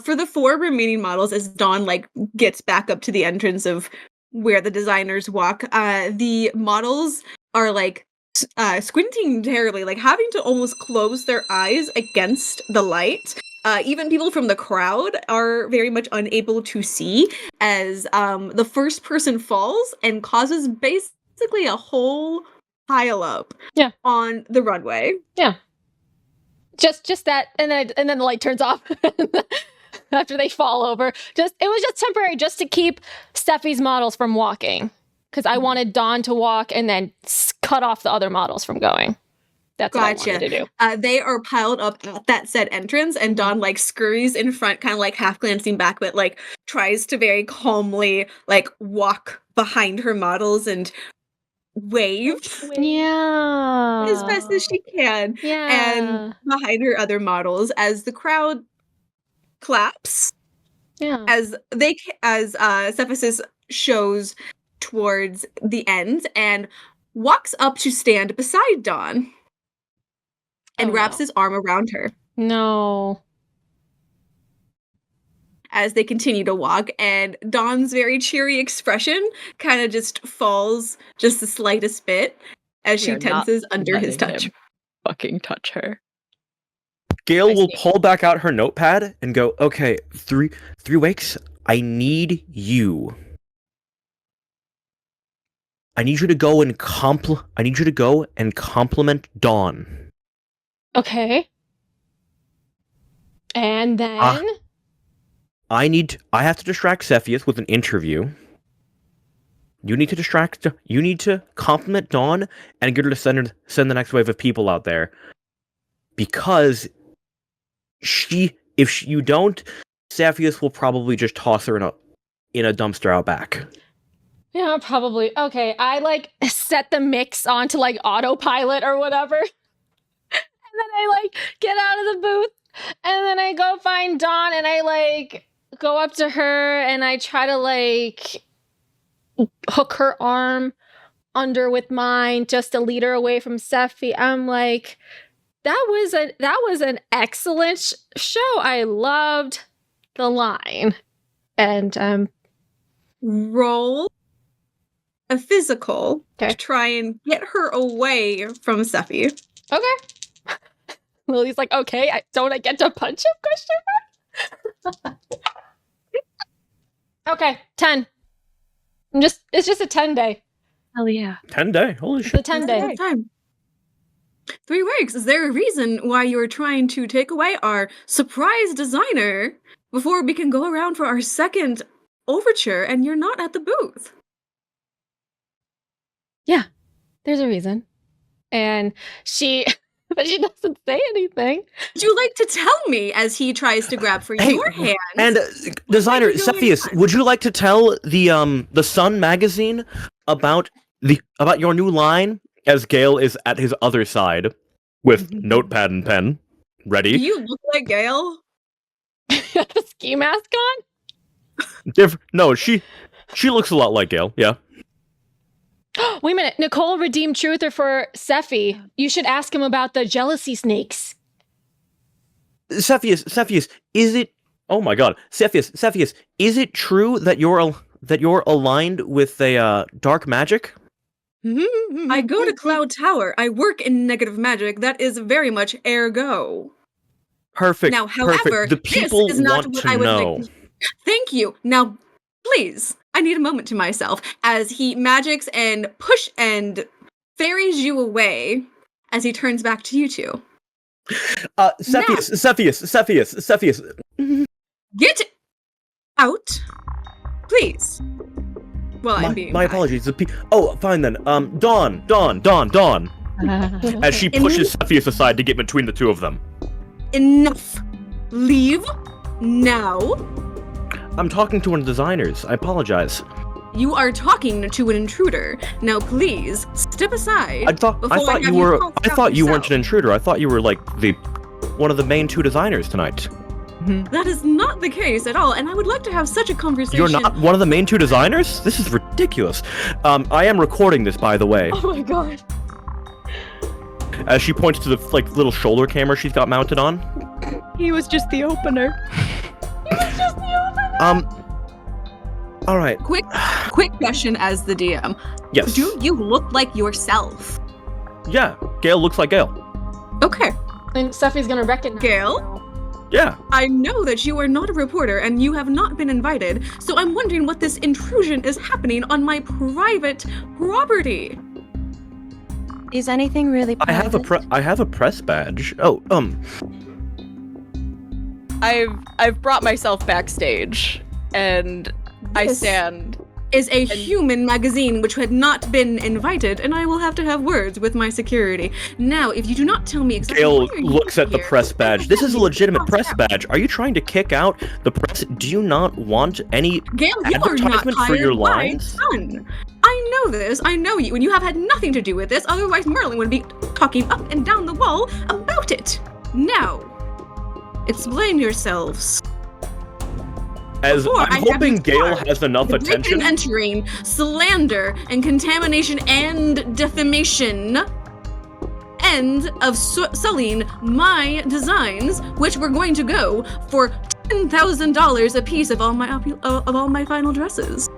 For the 4 remaining models, as Dawn like gets back up to the entrance of where the designers walk, the models are like squinting terribly, like having to almost close their eyes against the light. Even people from the crowd are very much unable to see, as the first person falls and causes basically a whole pile up on the runway. Yeah. Just that, and then the light turns off after they fall over. It was just temporary, just to keep Steffi's models from walking, because I wanted Dawn to walk and then cut off the other models from going. That's what I wanted to do. They are piled up at that said entrance, and Dawn like scurries in front, kind of like half glancing back, but like tries to very calmly like walk behind her models and wave Yeah. as best as she can. Yeah. And behind her other models as the crowd claps. Yeah. As Cephasus shows towards the end and walks up to stand beside Dawn and wraps his arm around her. No. As they continue to walk, and Dawn's very cheery expression kind of just falls just the slightest bit as she tenses under his touch. Fucking touch her. Gayle will pull back out her notepad and go, okay, three weeks, I need you. I need you to go and compliment Dawn. Okay. And then I have to distract Cepheus with an interview. You need to compliment Dawn and get her to send the next wave of people out there. Because if you don't, Cepheus will probably just toss her in a dumpster out back. yeah, probably. Okay, I like set the mix onto like autopilot or whatever. And then I like get out of the booth and then I go find Dawn and I like go up to her and I try to like hook her arm under with mine just to lead her away from Sephi. I'm like, that was an excellent show. I loved the line. And roll a physical Okay. to try and get her away from Sephi. okay. Lily's like, okay, don't I get to punch him? Question mark. Okay, 10. It's just a 10 day. Hell yeah. 10 day. Holy It's shit. a 10 day. Time. 3 weeks. Is there a reason why you're trying to take away our surprise designer before we can go around for our second overture and you're not at the booth? Yeah, there's a reason. And but she doesn't say anything. Would you like to tell me as he tries to grab for your hand? And designer What are you doing Cepheus, next? would you like to tell the Sun magazine about your new line? As Gayle is at his other side with notepad and pen Do ready. you look like Gayle? The ski mask on? No, she looks a lot like Gayle. Yeah. Wait a minute. Nicole redeemed Truther for Sephi. You should ask him about the jealousy snakes. Cepheus, is it? Oh my God, Cepheus, is it true that you're aligned with a dark magic? I go to Cloud Tower. I work in negative magic. That is very much ergo. Perfect. Now, however, perfect. The people this is not want what to I was know. Thank you. Now, please, I need a moment to myself as he magics and push and fairies you away as he turns back to you two. Cepheus. Get out, please. Well, I'm being My kind. apologies. Oh, fine then. Dawn. As she pushes Cepheus aside to get between the two of them. Enough. Leave now. I'm talking to one of the designers. I apologize. You are talking to an intruder. Now, please step aside. I thought you weren't an intruder. I thought you were like one of the main 2 designers tonight. That is not the case at all, and I would like to have such a conversation. You're not one of the main 2 designers? This is ridiculous. I am recording this, by the way. Oh my God. As she points to the little shoulder camera she's got mounted on. He was just the opener. All right. Quick question as the DM. Yes. Do you look like yourself? Yeah. Gayle looks like Gayle. Okay. And Sephi's gonna recognize Gayle? Yeah. I know that you are not a reporter and you have not been invited, so I'm wondering what this intrusion is happening on my private property. Is anything really private? I have a press badge. Oh, I've brought myself backstage and I This stand is a human magazine which had not been invited, and I will have to have words with my security. Now, if you do not tell me exactly Gayle why you're looks at the here, press badge. This is a legitimate press badge. Are you trying to kick out the press? Do you not want any Gayle, you are not advertisement for your hired lines? by Sun. I know this. I know you, and you have had nothing to do with this. Otherwise, Merlin would be talking up and down the wall about it. Now, explain yourselves. As Before I'm I have hoping you Gayle charged has enough with breaking attention. and entering, slander, and contamination and defamation, and of sullying my designs, which were going to go for $10,000 a piece of all my final dresses.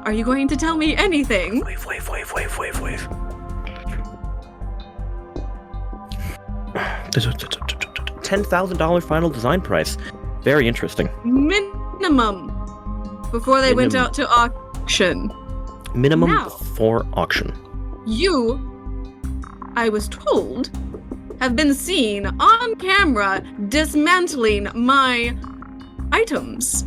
Are you going to tell me anything? Wave. $10,000 final design price. Very interesting. Minimum. Before they went out to auction. Minimum Now. for auction. You, I was told, have been seen on camera dismantling my items.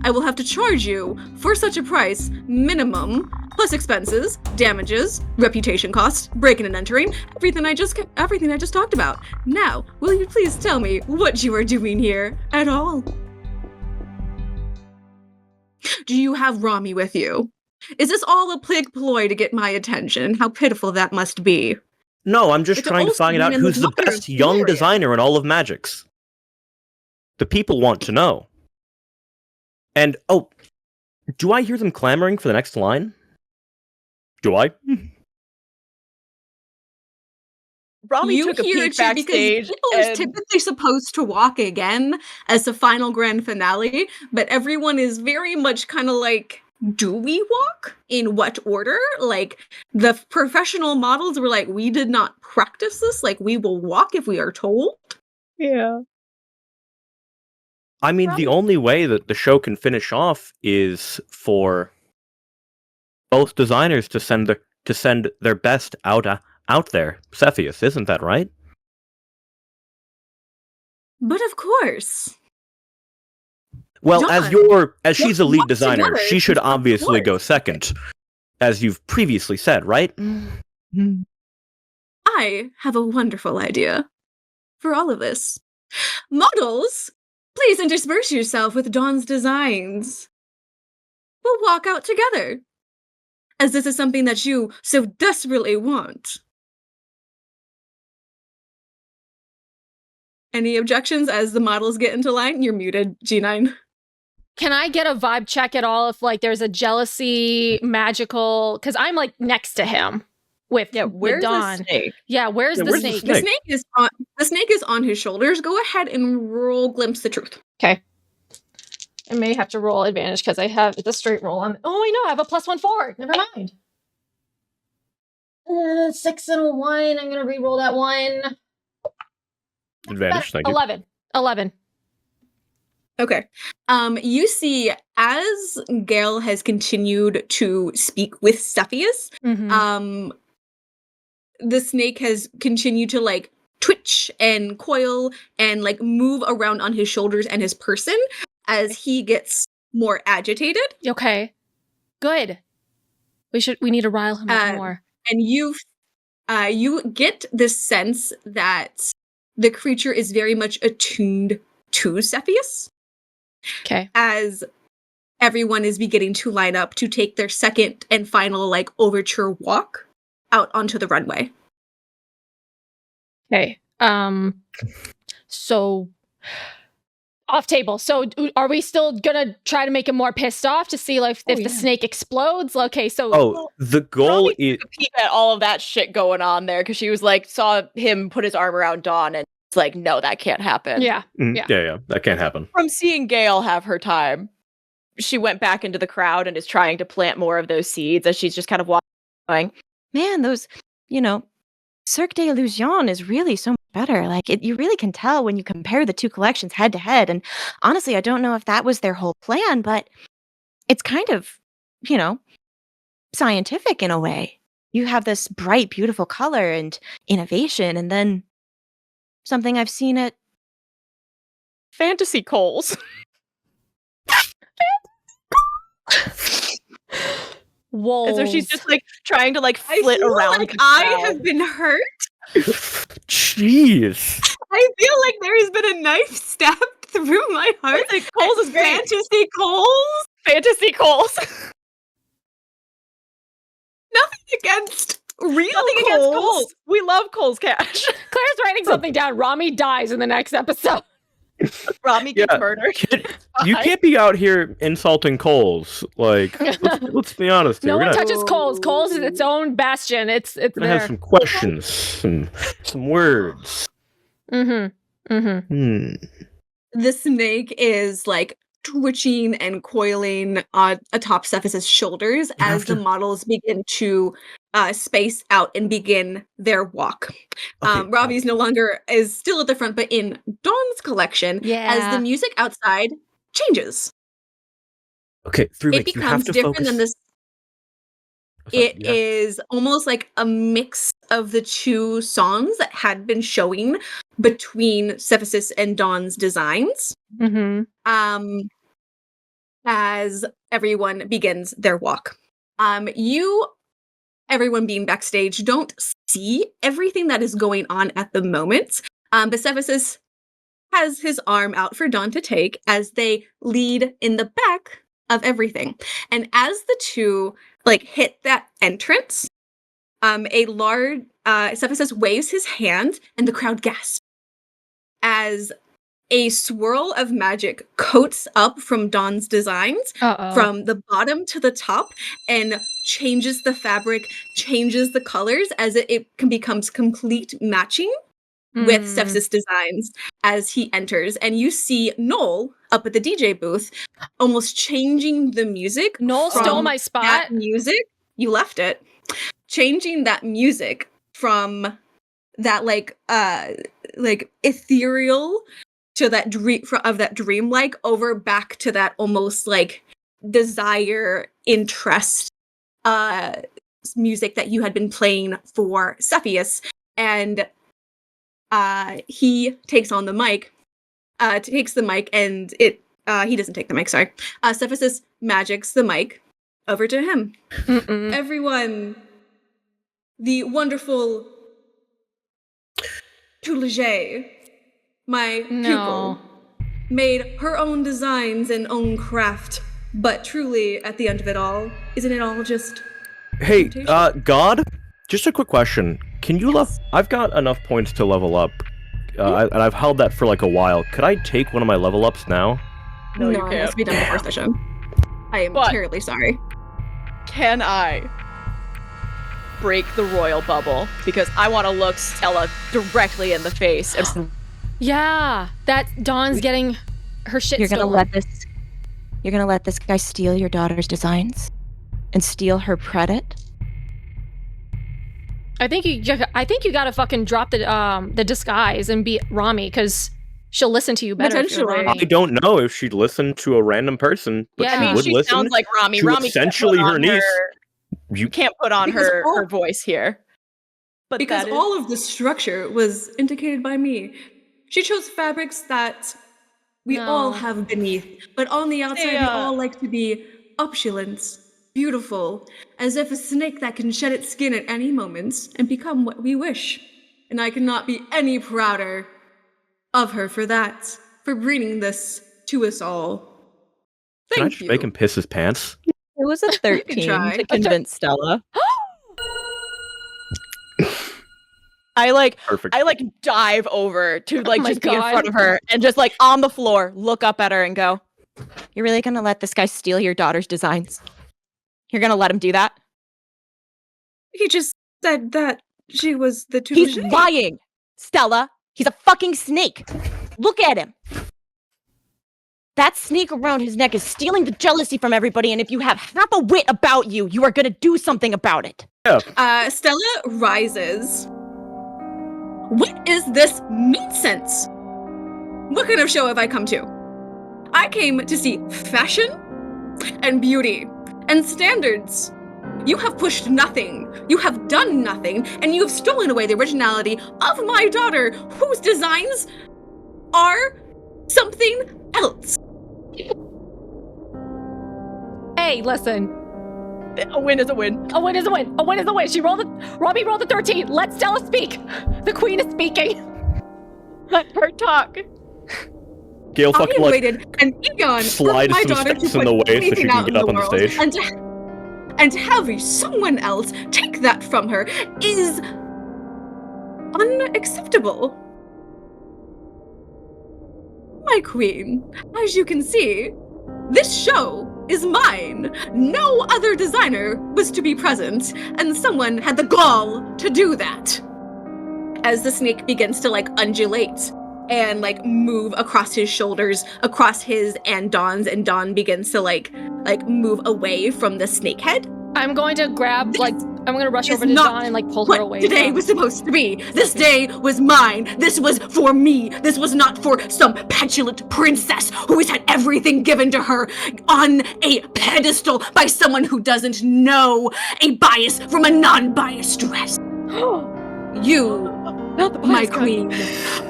I will have to charge you for such a price, minimum, plus expenses, damages, reputation costs, breaking and entering, everything I just talked about. Now, will you please tell me what you are doing here at all? Do you have Romi with you? Is this all a ploy to get my attention? How pitiful that must be. No, I'm just It's trying to also find out in the who's the water best young area. designer in all of Magix. The people want to know. And, oh, do I hear them clamoring for the next line? Do I? Romi You took a hear peek it backstage. because people are And typically supposed to walk again as the final grand finale, but everyone is very much kind of like, do we walk? In what order? Like, the professional models were like, we did not practice this, like, we will walk if we are told. yeah. I mean, the only way that the show can finish off is for both designers to send their best out there. Cepheus, isn't that right? But of course. Well, John, as she's a lead walk designer, together, she should of obviously go course. second, as you've previously said, right? I have a wonderful idea for all of this. Models, please intersperse yourself with Dawn's designs. We'll walk out together, as this is something that you so desperately want. Any objections as the models get into line? You're muted, G9. Can I get a vibe check at all if like there's a jealousy magical? Because I'm like next to him with Where's Dawn. the snake? Yeah, where's the where's the snake? snake? The snake is on his shoulders. Go ahead and roll Glimpse the Truth. Okay. I may have to roll advantage because I have the straight roll on. Oh, I know. I have a +1 4. Never mind. 6 and a 1. I'm gonna re-roll that one. Advantage, thank you. 11. Okay. You see, as Gayle has continued to speak with Cepheus, Mhm. The snake has continued to like twitch and coil and like move around on his shoulders and his person as he gets more agitated. Okay. Good. We need to rile him up more. And you get this sense that the creature is very much attuned to Cepheus. Okay. As everyone is beginning to line up to take their second and final like overture walk out onto the runway. Okay. So off table. So are we still gonna try to make him more pissed off to see like if the snake explodes? Okay, so Oh, the goal Romi is took a peek at all of that shit going on there because she was like, saw him put his arm around Dawn and it's like, no, that can't happen. yeah. yeah, that can't happen. From seeing Gayle have her time, she went back into the crowd and is trying to plant more of those seeds as she's just kind of walking, going, Man, those, Cirque de Illusion is really so much better. Like, you really can tell when you compare the two collections head to head. And honestly, I don't know if that was their whole plan, but it's kind of, scientific in a way. You have this bright, beautiful color and innovation, and then something I've seen at Fantasy Coles. wolves. And so she's just like trying to like I flit feel around. like the I crowd. have been hurt. Jeez. I feel like there has been a knife stabbed through my heart. Listen, Coles is great. Fantasy Coles. Fantasy Coles. Nothing against real Nothing Coles. against Coles. We love Coles Cash. Claire's writing something down. Rami dies in the next episode. Romi gets Yeah. murdered. You can't be out here insulting Coles. Like, let's be honest here. No We're one gonna, touches Coles. Coles is its own bastion. It's gonna have there. some questions, some words. The snake is like twitching and coiling atop Cephas's shoulders as the models begin to space out and begin their walk. Okay, Robbie's no longer is still at the front, but in Dawn's collection, as Yeah. the music outside changes. Okay, through It becomes different than this. It is almost like a mix of the two songs that had been showing between Cephas and Dawn's designs. As everyone begins their walk. Everyone being backstage, don't see everything that is going on at the moment. But Cephas has his arm out for Dawn to take as they lead in the back of everything. And as the two hit that entrance, Cephas waves his hand and the crowd gasps as a swirl of magic coats up from Dawn's designs from the bottom to the top and changes the fabric, changes the colors as it becomes complete matching with Cephas' designs as he enters. And you see Noel up at the DJ booth almost changing the music. Noel stole my spot. That music, you left it. Changing that music from that ethereal to that dreamlike over back to that almost like desire interest music that you had been playing for Cepheus. And he takes the mic and he doesn't take the mic, sorry. Cepheus magics the mic over to him. Everyone, the wonderful Toulegé, my pupil, made her own designs and own craft, but truly, at the end of it all, isn't it all just... Hey, God, just a quick question. Can you I've got enough points to level up, and I've held that for like a while. Could I take one of my level ups now? No, it has to be done before session. I am terribly sorry. Can I break the royal bubble? Because I want to look Stella directly in the face. Yeah, that Dawn's getting her shit stolen. You're gonna let this guy steal your daughter's designs and steal her credit? I think you gotta fucking drop the disguise and be Romi, because she'll listen to you better. Potentially. I don't know if she'd listen to a random person, but Yeah. she I mean, would she listen sounds like Romi. to Romi essentially her niece. You can't put on her voice here. But because all of the structure was indicated by me. She chose fabrics that we all have beneath, but on the outside we all like to be opulent, beautiful, as if a snake that can shed its skin at any moment and become what we wish. And I cannot be any prouder of her for that, for bringing this to us all. Can I just make him piss his pants? It was a 13 to convince Stella. I Perfect. dive over to my just be in God. front of her and just on the floor, look up at her and go, You're really gonna let this guy steal your daughter's designs? You're gonna let him do that? He just said that she was the Toulegé. He's lying, Stella. He's a fucking snake. Look at him. That snake around his neck is stealing the jealousy from everybody, and if you have half a wit about you, you are gonna do something about it. Stella rises. What is this nonsense? What kind of show have I come to? I came to see fashion and beauty and standards. You have pushed nothing. You have done nothing, and you have stolen away the originality of my daughter, whose designs are something else. Hey, listen. A win is a win. A win is a win. A win is a win. Romi rolled a 13. Let Stella speak. The queen is speaking. Let her talk. Gayle fucking like waited an eon for slide my some daughter steps to in the put way so she anything can out get in up the on the world, stage. and to have someone else take that from her is unacceptable. My queen, as you can see, this show is mine. No other designer was to be present, and someone had the gall to do that. As the snake begins to like undulate and like move across his shoulders, across his and Dawn's, and Dawn begins to like move away from the snake head. I'm going to grab, I'm going to rush over to Dawn and pull her away. What today was supposed to be. This day was mine. This was for me. This was not for some petulant princess who has had everything given to her on a pedestal by someone who doesn't know a bias from a non-biased dress. You, my queen,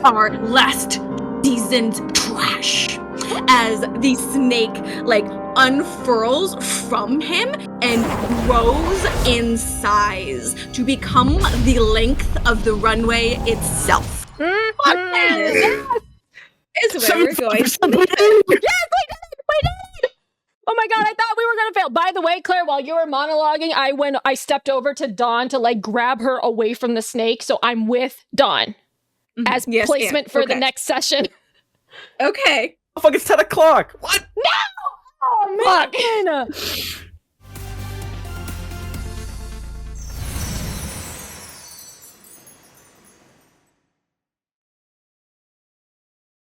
are last season's trash. As the snake unfurls from him and grows in size to become the length of the runway itself. Yes! Is where we're going. Yes, we did it! We did it! Oh my god, I thought we were gonna fail. By the way, Claire, while you were monologuing, I stepped over to Dawn to grab her away from the snake, so I'm with Dawn as placement for the next session. Okay. Oh, fuck, it's 10 o'clock! What? No! Oh, man!